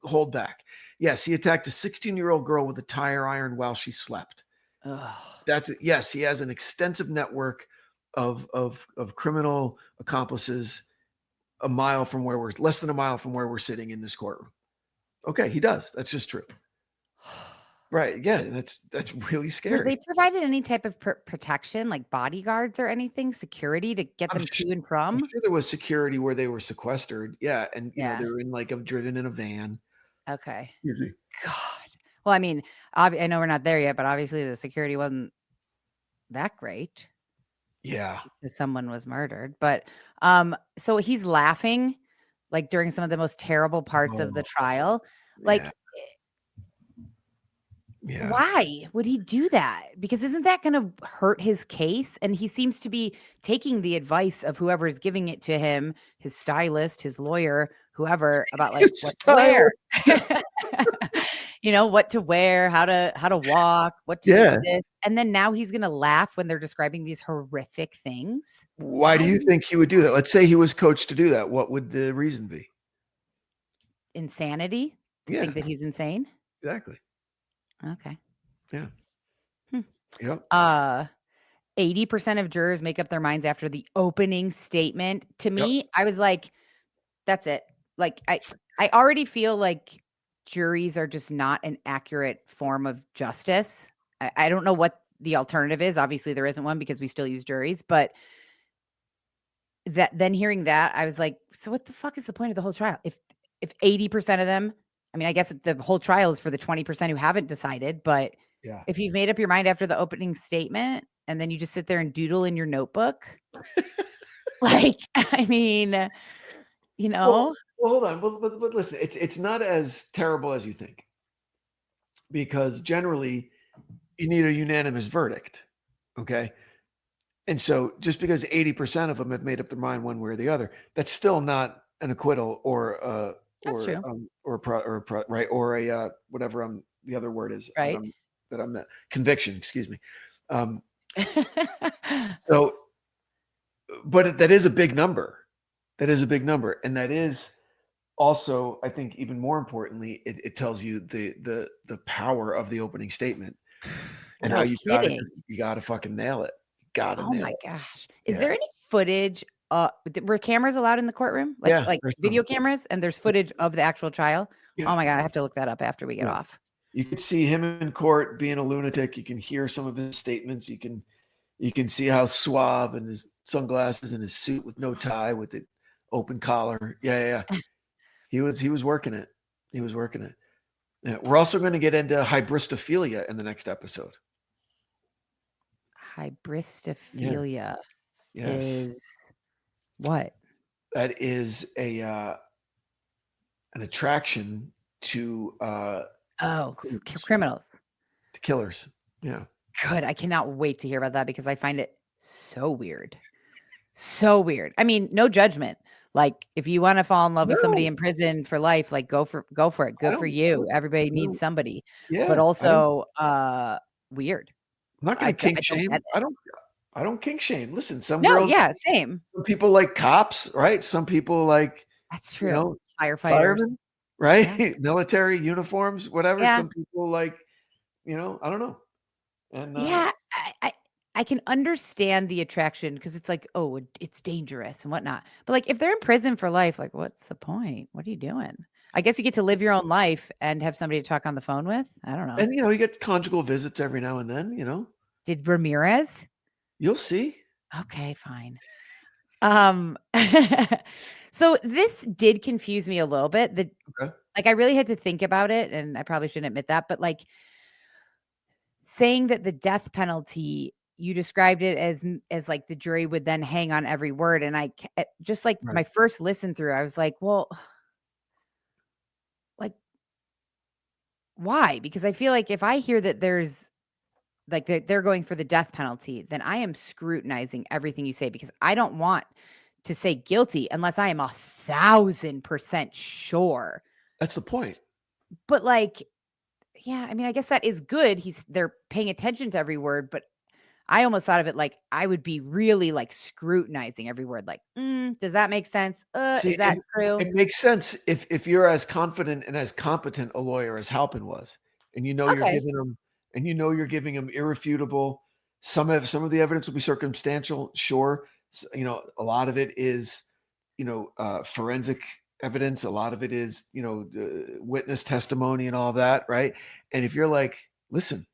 D: hold back. Yes, he attacked a 16-year-old girl with a tire iron while she slept. That's it. Yes, he has an extensive network of criminal accomplices less than a mile from where we're sitting in this courtroom. Okay, he does. That's just true. Right. Yeah. That's really
E: Were
D: scary.
E: they provided any type of protection, like bodyguards or anything, security to get
D: I'm
E: them
D: sh
E: to and
D: I'm
E: from?
D: sure there was security where they were sequestered. Yeah, and,
E: Yeah.
D: they were in, like, driven in a van.
E: Okay.
D: Excuse
E: God. Well, I mean, I know we're not there yet, but obviously the security wasn't that great
D: Yeah.
E: because someone was murdered. But so he's laughing like during some of the most terrible parts of the
D: Oh,
E: trial.
D: yeah,
E: Like,
D: yeah.
E: why would he do that? Because isn't that going to hurt his case? And he seems to be taking the advice of whoever is giving it to him, his stylist, his lawyer, whoever, about like
D: His
E: what to
D: style.
E: wear. What to wear, how to walk, what to do
D: Yeah.
E: with this. And then now he's going to laugh when they're describing these horrific things.
D: Why do
E: How
D: you
E: do you
D: think he would do that? Let's say he was coached to do that. What would the reason be?
E: insanity to
D: Yeah,
E: think that he's insane?
D: exactly.
E: Okay.
D: Yeah.
E: Hmm.
D: Yep.
E: 80% of jurors make up their minds after the opening statement. To
D: Yep.
E: me, I was like, that's it. Like I already feel like juries are just not an accurate form of justice. I don't know what the alternative is. Obviously, there isn't one because we still use juries, but then hearing that, I was like, so what the fuck is the point of the whole trial? If 80% of them, I mean, I guess the whole trial is for the 20% who haven't decided, but
D: Yeah.
E: if you've made up your mind after the opening statement and then you just sit there and doodle in your notebook, like, I mean, you
D: Well,
E: know,
D: hold on. But listen, it's not as terrible as you think, because generally you need a unanimous verdict. Okay. And so just because 80% of them have made up their mind one way or the other, that's still not an acquittal
E: that's true.
D: right, or a whatever the other word is
E: Right.
D: that I'm conviction, excuse me. Um, so, but that is a big number. That is a big number, and that is also, I think, even more importantly, it tells you the power of the opening statement and how
E: No kidding.
D: you gotta fucking nail it. You gotta
E: Oh
D: nail
E: my
D: it.
E: gosh. Is
D: Yeah.
E: there any footage, were cameras allowed in the courtroom?
D: Yeah.
E: Like
D: There's
E: video
D: some.
E: cameras and there's footage of the actual trial?
D: Yeah.
E: Oh my God, I have to look that up after we get
D: Yeah.
E: off.
D: You can see him in court being a lunatic. You can hear some of his statements. You can see how suave and his sunglasses and his suit with no tie with the open collar. Yeah, yeah, yeah. He was working it. He was working it. Yeah. We're also going to get into hybristophilia in the next episode. Yeah.
E: Hybristophilia
D: Yes.
E: is what?
D: That is a an attraction to
E: Oh,
D: criminals.
E: criminals.
D: To killers. Yeah.
E: Good. I cannot wait to hear about that because I find it so weird. So weird. I mean, no judgment. Like, if you want to fall in love with somebody
D: No,
E: in prison for life, like go for it.
D: I
E: Good for
D: I
E: you.
D: don't
E: Everybody
D: I
E: needs
D: don't
E: somebody. But
D: yeah,
E: also weird.
D: I'm not going to kink
E: I don't get
D: shame.
E: it.
D: I don't kink shame. Listen,
E: No, yeah, same.
D: some people like cops, right? Some people like,
E: That's
D: you
E: true.
D: know,
E: Firefighters.
D: firemen, right?
E: Yeah.
D: Military uniforms, whatever.
E: Yeah.
D: Some people like, I don't know. And
E: Yeah. I can understand the attraction because it's like, oh, it's dangerous and whatnot. But like if they're in prison for life, like what's the point? What are you doing? I guess you get to live your own life and have somebody to talk on the phone with. I don't know.
D: you get conjugal visits every now and then,
E: Did Ramirez?
D: you'll see.
E: Okay, fine. Um, so this did confuse me a little bit.
D: Okay.
E: Like I really had to think about it, and I probably shouldn't admit that, but like saying that the death penalty, you described it as like the jury would then hang on every word, and just like
D: Right.
E: my first listen through, I was like, well, like why? Because I feel like if I hear that there's like they're going for the death penalty, then I am scrutinizing everything you say because I don't want to say guilty unless I am 1,000% sure.
D: That's the point.
E: But like, yeah, I mean, I guess that is good. They're paying attention to every word, but I almost thought of it like I would be really like scrutinizing every word. Like, does that make sense?
D: See,
E: Is that true?
D: it makes sense if you're as confident and as competent a lawyer as Halpin was, and
E: Okay.
D: you're giving him irrefutable. Some of the evidence will be circumstantial, sure. A lot of it is, forensic evidence. A lot of it is, witness testimony and all that, right? And if you're like, listen,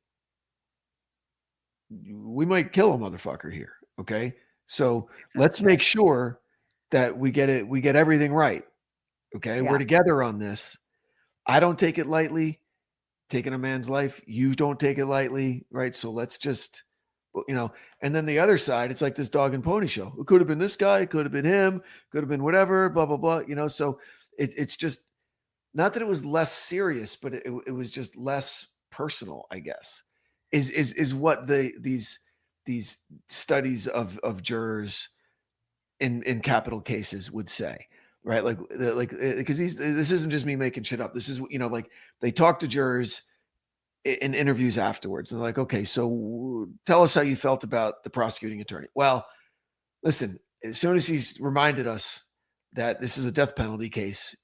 D: we might kill a motherfucker here. Okay. So let's make sure that we get everything right. Okay.
E: Yeah.
D: We're together on this. I don't take it lightly. Taking a man's life, you don't take it lightly. Right. So let's just, and then the other side, it's like this dog and pony show. It could have been this guy, it could have been him, could have been whatever, blah, blah, blah. So it's just not that it was less serious, but it was just less personal, I guess, is what these studies of jurors in capital cases would say, right? Like because this isn't just me making shit up. This is like they talk to jurors in interviews afterwards. And they're like, okay, so tell us how you felt about the prosecuting attorney. Well, listen, as soon as he's reminded us that this is a death penalty case,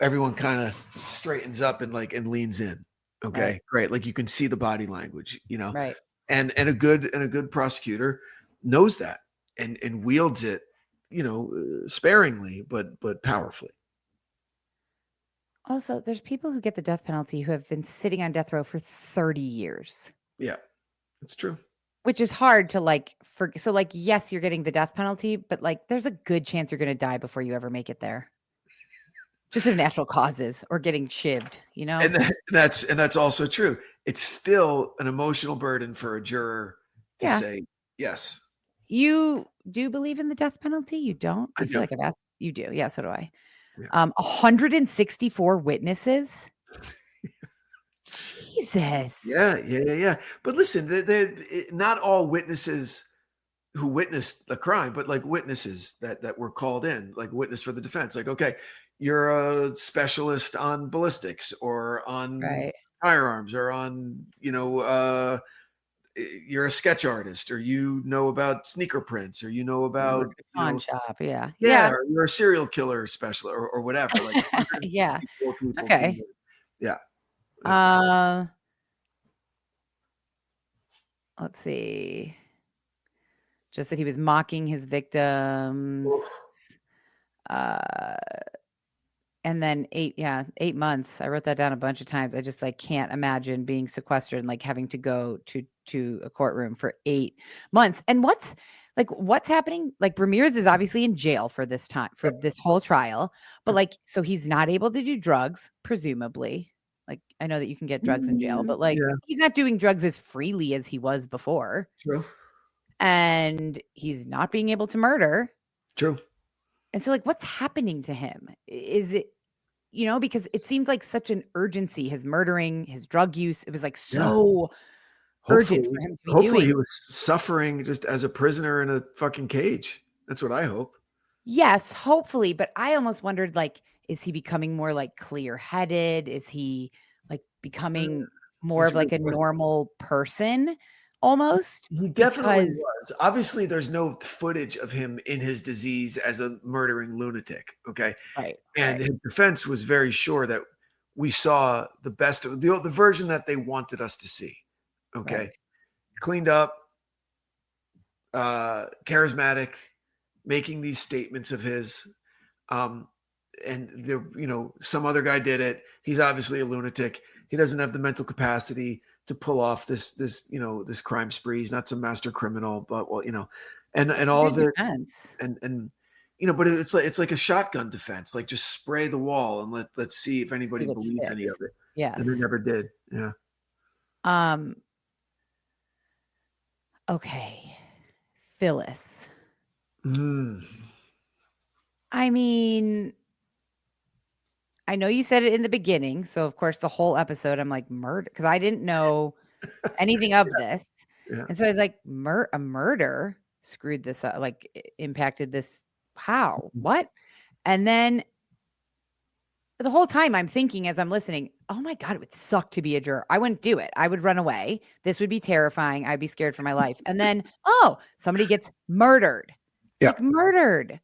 D: everyone kind of straightens up and leans in. Okay,
E: Right.
D: great. Like you can see the body language,
E: Right.
D: and a good prosecutor knows that and wields it, sparingly, but powerfully.
E: Also, there's people who get the death penalty who have been sitting on death row for 30 years.
D: Yeah, it's true.
E: Which is hard to so yes, you're getting the death penalty, but there's a good chance you're going to die before you ever make it there. Just of natural causes or getting shivved,
D: And that's also true. It's still an emotional burden for a juror to say yes.
E: You do believe in the death penalty? You don't? I feel like I've asked. You do. Yeah, so do I. Yeah. 164 witnesses. Jesus.
D: Yeah. But listen, they're not all witnesses who witnessed the crime, but witnesses that were called in, witness for the defense. Okay, you're a specialist on ballistics or on firearms or on, you're a sketch artist or about sneaker prints or about
E: pawn shop. Yeah.
D: Or you're a serial killer specialist or whatever.
E: Yeah. Okay.
D: Yeah.
E: Let's see. Just that he was mocking his victims. And then 8 months. I wrote that down a bunch of times. I just can't imagine being sequestered and having to go to a courtroom for 8 months. And what's happening? Ramirez is obviously in jail for this time, for this whole trial, but so he's not able to do drugs, presumably. I know that you can get drugs in jail, but he's not doing drugs as freely as he was before.
D: True.
E: And he's not being able to murder.
D: True.
E: And so what's happening to him? Is it, because it seemed like such an urgency, his murdering, his drug use. It was so urgent for him to be
D: hopefully he was suffering just as a prisoner in a fucking cage. That's what I hope.
E: Yes, hopefully. But I almost wondered, is he becoming more clear-headed? Is he becoming more of a normal person almost?
D: He definitely was. Obviously, there's no footage of him in his disease as a murdering lunatic. Okay.
E: Right.
D: And his defense was very sure that we saw the best of the version that they wanted us to see. Okay. Right. Cleaned up, charismatic, making these statements of his. And some other guy did it. He's obviously a lunatic. He doesn't have the mental capacity to pull off this crime spree. He's not some master criminal, but and all of it. And but it's like a shotgun defense. Just spray the wall and let's see if anybody believes any of it.
E: Yes.
D: And they never did. Yeah.
E: Okay. Phyllis. I mean, I know you said it in the beginning, so of course the whole episode I'm murder, because I didn't know anything of this. Yeah. And so I was a murder screwed this up, impacted this. How? What? And then the whole time I'm thinking as I'm listening, oh my God, it would suck to be a juror. I wouldn't do it. I would run away. This would be terrifying. I'd be scared for my life. And then, somebody gets murdered.
D: Yeah.
E: Murdered.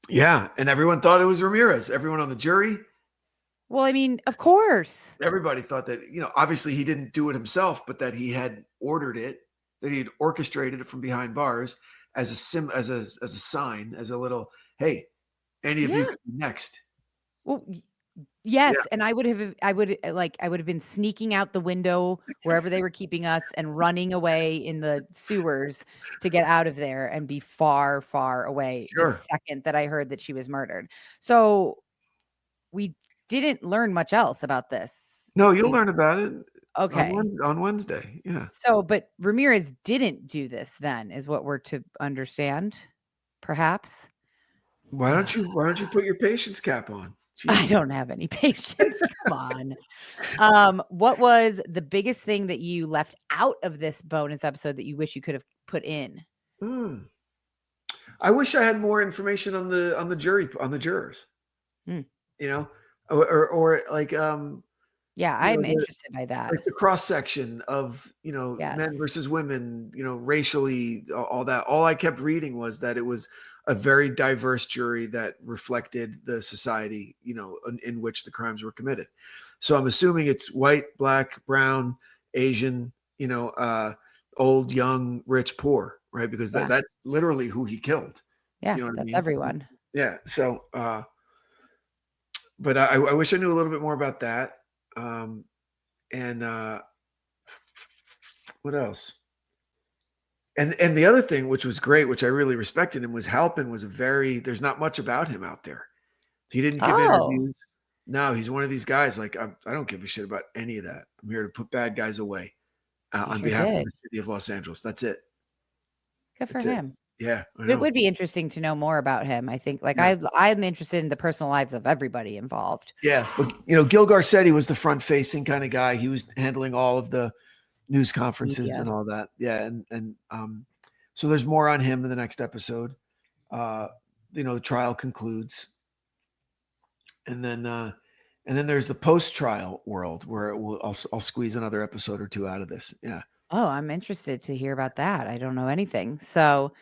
D: Yeah, and everyone thought it was Ramirez. Everyone on the jury.
E: Well, I mean, of course.
D: Everybody thought that, obviously he didn't do it himself, but that he had ordered it, that he had orchestrated it from behind bars as a sign, as a little, hey, any of you could be next.
E: Well, Yes,
D: Yeah.
E: and I would have been sneaking out the window wherever they were keeping us and running away in the sewers to get out of there and be far, far away the
D: Sure.
E: second that I heard that she was murdered. So we didn't learn much else about this.
D: No, you'll learn about it
E: Okay.
D: on Wednesday. Yeah.
E: So, but Ramirez didn't do this then, is what we're to understand, perhaps?
D: Why don't you put your patience cap on?
E: I
D: Jeez.
E: don't have any patience. Come on. What was the biggest thing that you left out of this bonus episode that you wish you could have put in?
D: Mm. I wish I had more information on the jurors.
E: Mm.
D: You know, or like
E: Yeah,
D: you
E: I'm
D: know,
E: interested by that.
D: like the cross section of men
E: Yes.
D: versus women, racially, all that. All I kept reading was that it was a very diverse jury that reflected the society in which the crimes were committed. So I'm assuming it's white, black, brown, Asian, old, young, rich, poor, right? Because
E: Yeah.
D: that's literally who he killed.
E: Yeah,
D: You know what I
E: that's
D: mean?
E: everyone.
D: Yeah. So but I wish I knew a little bit more about that. And what else? And the other thing, which was great, which I really respected him, was Halpin was there's not much about him out there. He didn't give
E: Oh,
D: interviews. No, he's one of these guys. Like, I don't give a shit about any of that. I'm here to put bad guys away
E: you
D: on
E: sure
D: behalf of
E: did.
D: the city of Los Angeles. That's it.
E: Good for
D: That's it.
E: him.
D: Yeah, I
E: It
D: know.
E: would be interesting to know more about him. I think
D: Yeah.
E: I'm interested in the personal lives of everybody involved.
D: Yeah. But, Gil Garcetti was the front facing kind of guy. He was handling all of the news conferences
E: Media.
D: and all that. Yeah. And so there's more on him in the next episode. The trial concludes. And then there's the post-trial world where I'll squeeze another episode or two out of this. Yeah.
E: Oh, I'm interested to hear about that. I don't know anything. So,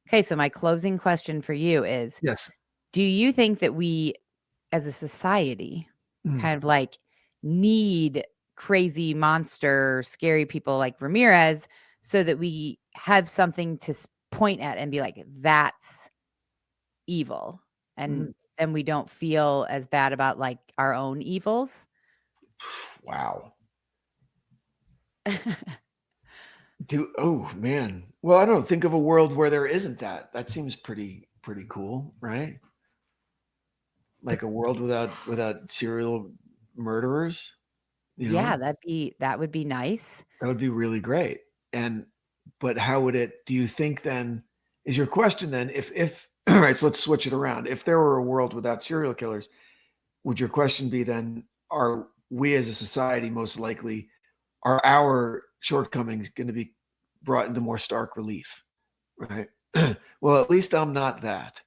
E: okay, so my closing question for you is,
D: Yes.
E: do you think that we as a society
D: Mm.
E: kind of like need crazy monster scary people like Ramirez so that we have something to point at and be like, that's evil, and then we don't feel as bad about like our own evils?
D: Wow. Oh man. Well, I don't think of a world where there isn't that. That seems pretty cool, right? Like a world without serial murderers.
E: Yeah, that would be nice.
D: That would be really great. But how would it? Do you think then? Is your question then? If all right, so let's switch it around. If there were a world without serial killers, would your question be then? Are we as a society most likely? Are our shortcomings going to be brought into more stark relief? Right. Well, at least I'm not that.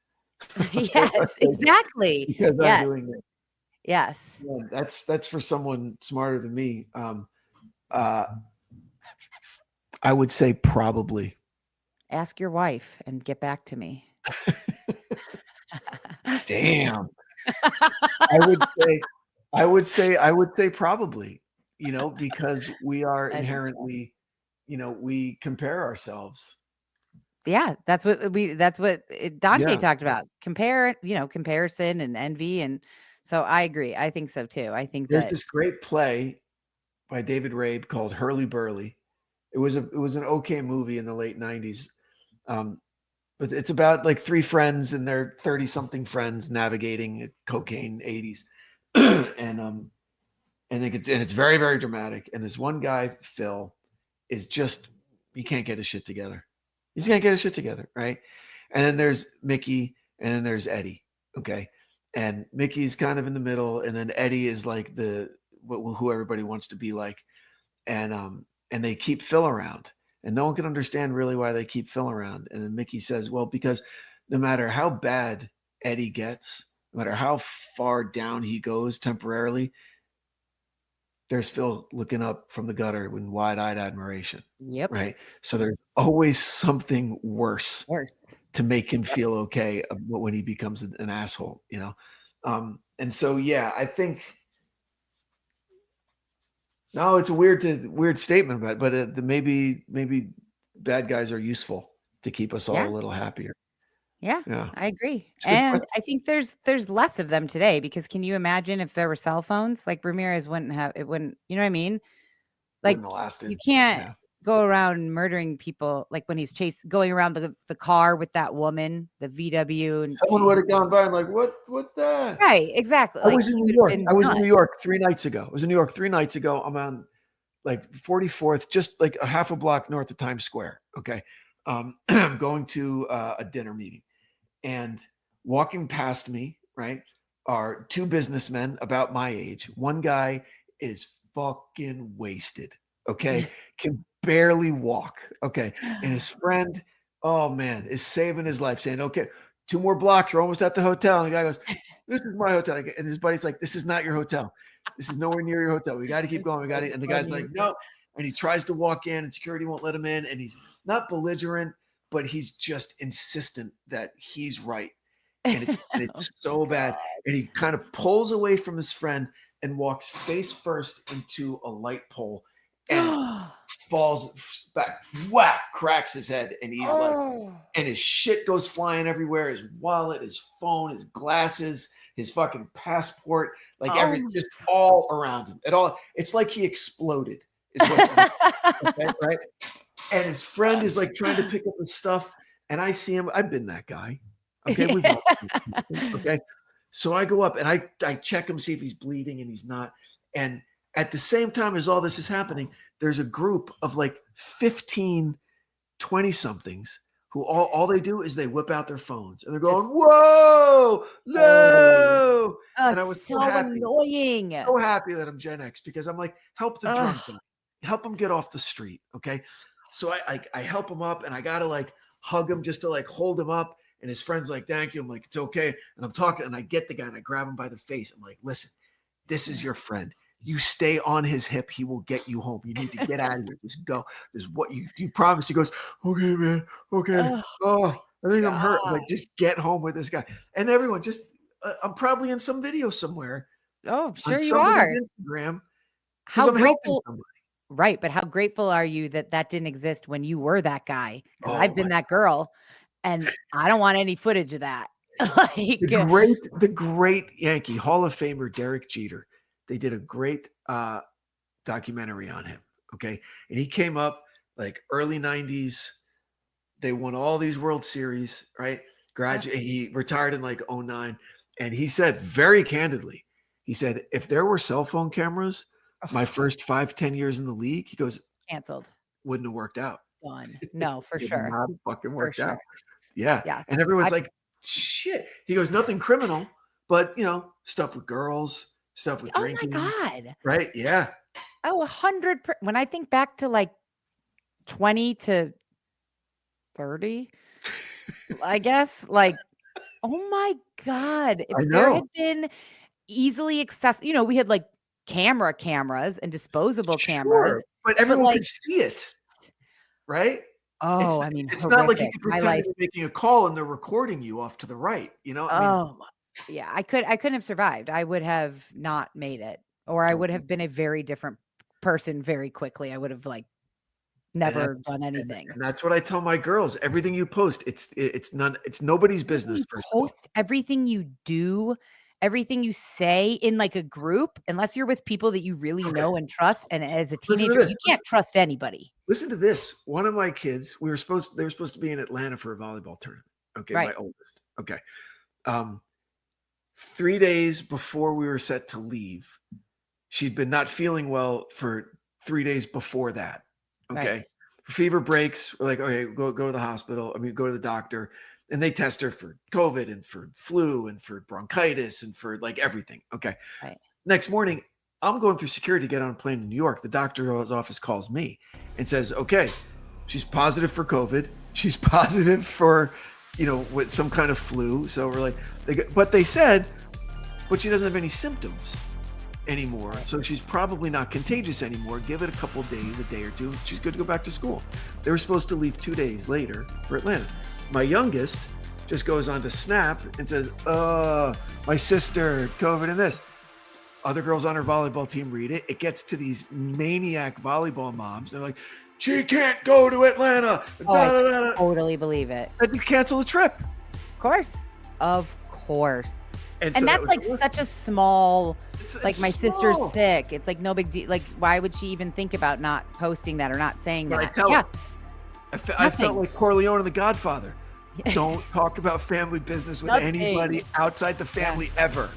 E: Yes, exactly.
D: Because I'm
E: Yes.
D: doing it.
E: Yes.
D: Yeah, that's for someone smarter than me. I would say probably.
E: Ask your wife and get back to me.
D: Damn. I would say probably, because we are inherently, we compare ourselves.
E: Yeah, that's what Dante
D: Yeah.
E: talked about. Comparison and envy. And so I agree. I think so too. I think
D: There's
E: that
D: this great play by David Rabe called Hurly Burly. It was an okay movie in the late 90s. But it's about like three friends and their 30-something friends navigating cocaine 80s. and it's very, very dramatic. And this one guy, Phil, is just, he can't get his shit together. He just can't get his shit together, right? And then there's Mickey, and then there's Eddie. Okay. And Mickey's kind of in the middle, and then Eddie is like who everybody wants to be like. And they keep Phil around. And no one can understand really why they keep Phil around. And then Mickey says, well, because no matter how bad Eddie gets, no matter how far down he goes temporarily, there's Phil looking up from the gutter in wide-eyed admiration.
E: Yep.
D: Right. So there's always something worse to make him feel okay when he becomes an asshole, and so, yeah, I think, no, it's a weird statement, but maybe bad guys are useful to keep us all a little happier.
E: Yeah,
D: Yeah.
E: I agree.
D: It's a good
E: And
D: question.
E: I think there's less of them today because can you imagine if there were cell phones? Like Ramirez wouldn't have it wouldn't, you know what I mean?
D: Wouldn't
E: Like
D: have
E: you
D: lasted.
E: can't
D: Yeah.
E: go around murdering people like when he's going around the car with that woman, the VW and
D: Someone would have gone by and like, what's that?
E: right, exactly.
D: I
E: Like
D: was in
E: he
D: New
E: would have
D: York.
E: been
D: I was in
E: done.
D: New York 3 nights ago. I was in New York 3 nights ago. I'm on like 44th, just like a half a block north of Times Square. Okay. I'm going to a dinner meeting, and walking past me, right, are two businessmen about my age. One guy is fucking wasted. Okay. Can barely walk. Okay. And his friend, oh man, is saving his life, saying, okay, 2 more blocks, you're almost at the hotel. And the guy goes, this is my hotel. And his buddy's like, this is not your hotel. This is nowhere near your hotel. We got to keep going. We got to. And the guy's like, no. And he tries to walk in, and security won't let him in. And he's not belligerent, but he's just insistent that he's right. And it's so bad. And he kind of pulls away from his friend and walks face first into a light pole and falls back, whack, cracks his head. And he's like, and his shit goes flying everywhere. His wallet, his phone, his glasses, his fucking passport, like everything, just all around him. It's like he exploded. Is what okay, right? And his friend is like trying to pick up his stuff, and I see him. I've been that guy. Okay, we've all been, okay. So I go up and I check him, see if he's bleeding, and he's not. And at the same time as all this is happening, there's a group of like 15, 20 somethings who all they do is they whip out their phones and they're going, whoa, no. And I was so happy.
E: Annoying.
D: So happy that I'm Gen X because I'm like, help the drunk guy, help him get off the street. Okay. So I help him up and I got to like hug him just to like hold him up. And his friend's like, thank you. I'm like, it's okay. And I'm talking and I get the guy and I grab him by the face. I'm like, listen, this is your friend. You stay on his hip. He will get you home. You need to get out of here. Just go. This is what you promise. He goes, okay, man. Okay. I think I'm hurt. I'm like, just get home with this guy. And everyone just, I'm probably in some video somewhere.
E: Oh, sure
D: on
E: you are.
D: Instagram.
E: How
D: I'm
E: grateful,
D: somebody.
E: right? But how grateful are you that didn't exist when you were that guy? Because
D: Oh,
E: I've been that girl, and I don't want any footage of that. Like
D: the great Yankee Hall of Famer Derek Jeter. They did a great documentary on him. Okay, and he came up like early '90s. They won all these World Series, right? He retired in like 2009. And he said very candidly, he said, if there were cell phone cameras, my first 5-10 years in the league, he goes,
E: canceled.
D: wouldn't have worked out.
E: Done. No, for
D: Would
E: sure.
D: not have fucking worked
E: For
D: out.
E: sure.
D: Yeah.
E: Yes.
D: And everyone's like, shit. He goes, nothing criminal, but stuff with girls, stuff with drinking.
E: Oh my God.
D: Right? Yeah.
E: Oh, 100%. When I think back to like 20 to 30, I guess, like, oh my God.
D: I
E: If there
D: know.
E: had been easily accessible, we had like cameras and disposable cameras.
D: But everyone
E: like,
D: could see it. Right?
E: Oh,
D: it's not like you
E: horrific.
D: can pretend you're making a call and they're recording you off to the right.
E: Yeah, I couldn't have survived. I would have not made it, or I would have been a very different person very quickly. I would have like never done anything.
D: And that's what I tell my girls. Everything you post, it's nobody's business.
E: Post everything you do, everything you say in like a group, unless you're with people that you really know and trust. And as a teenager, you can't trust anybody.
D: Listen to this. One of my kids, they were supposed to be in Atlanta for a volleyball tournament. Okay, right. My oldest. Okay. 3 days before we were set to leave, she'd been not feeling well for 3 days before that. Okay. Right. Fever breaks. We're like, okay, go to the hospital. Go to the doctor. And they test her for COVID and for flu and for bronchitis and for like everything. Okay.
E: Right.
D: Next morning, I'm going through security to get on a plane in New York. The doctor's office calls me and says, okay, she's positive for COVID. She's positive for, with some kind of flu. So we're like, but they said, but she doesn't have any symptoms anymore. So she's probably not contagious anymore. Give it a couple of days, a day or two. She's good to go back to school. They were supposed to leave 2 days later for Atlanta. My youngest just goes on to Snap and says, my sister, COVID and this. Other girls on her volleyball team read it. It gets to these maniac volleyball moms. They're like, she can't go to Atlanta.
E: I totally believe it.
D: And you cancel the trip.
E: Of course.
D: And
E: And
D: so
E: that's
D: that
E: like
D: was-
E: such a small,
D: it's
E: like my sister's
D: small.
E: sick. It's like no big deal. Like, why would she even think about not posting that or not saying
D: But I
E: that?
D: tell
E: Yeah.
D: her, I felt
E: Nothing.
D: like Corleone in The Godfather. Don't talk about family business with
E: Nothing.
D: anybody outside the family ever.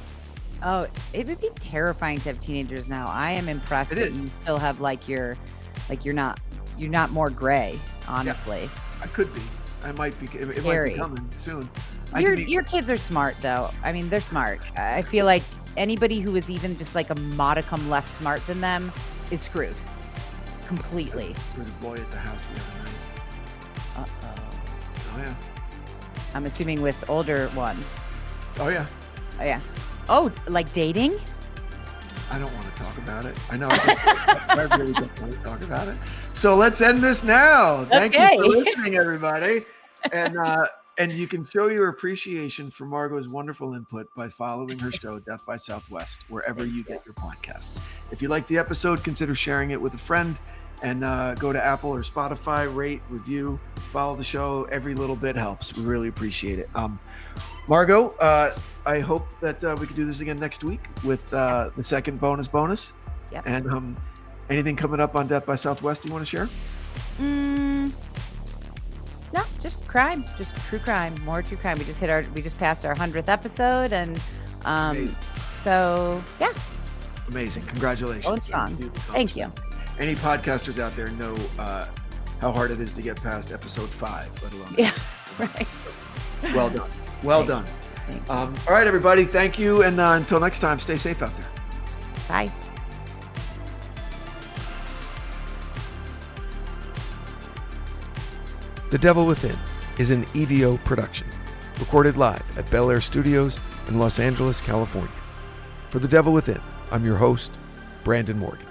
E: Oh, it would be terrifying to have teenagers now. I am impressed
D: It
E: that
D: is.
E: you still have you're not more gray, honestly.
D: I could be. I might be. It might
E: Scary.
D: be coming soon.
E: Your kids are smart though. I mean, they're smart. I feel like anybody who is even just like a modicum less smart than them is screwed completely.
D: There was a boy at the house the other night. Oh yeah.
E: I'm assuming with older one.
D: Oh yeah.
E: Oh yeah. Oh, like dating?
D: I don't want to talk about it. I know. I really don't want to talk about it. So let's end this now. Thank you for listening, everybody. And you can show your appreciation for Margot's wonderful input by following her show, Death by Southwest, wherever you get your podcasts. If you like the episode, consider sharing it with a friend, and go to Apple or Spotify, rate, review, follow the show. Every little bit helps. We really appreciate it. Margot, I hope that we could do this again next week with the second bonus.
E: Yep.
D: And anything coming up on Death by Southwest you want to share?
E: No, just crime, just true crime, more true crime. We just passed our 100th episode, and so yeah.
D: Amazing. Congratulations.
E: Going strong. Thank you.
D: Any podcasters out there know how hard it is to get past episode 5, let alone
E: right.
D: Well done. Well done. All right, everybody. Thank you. And until next time, stay safe out there.
E: Bye.
F: The Devil Within is an EVO production, recorded live at Bel Air Studios in Los Angeles, California. For The Devil Within, I'm your host, Branden Morgan.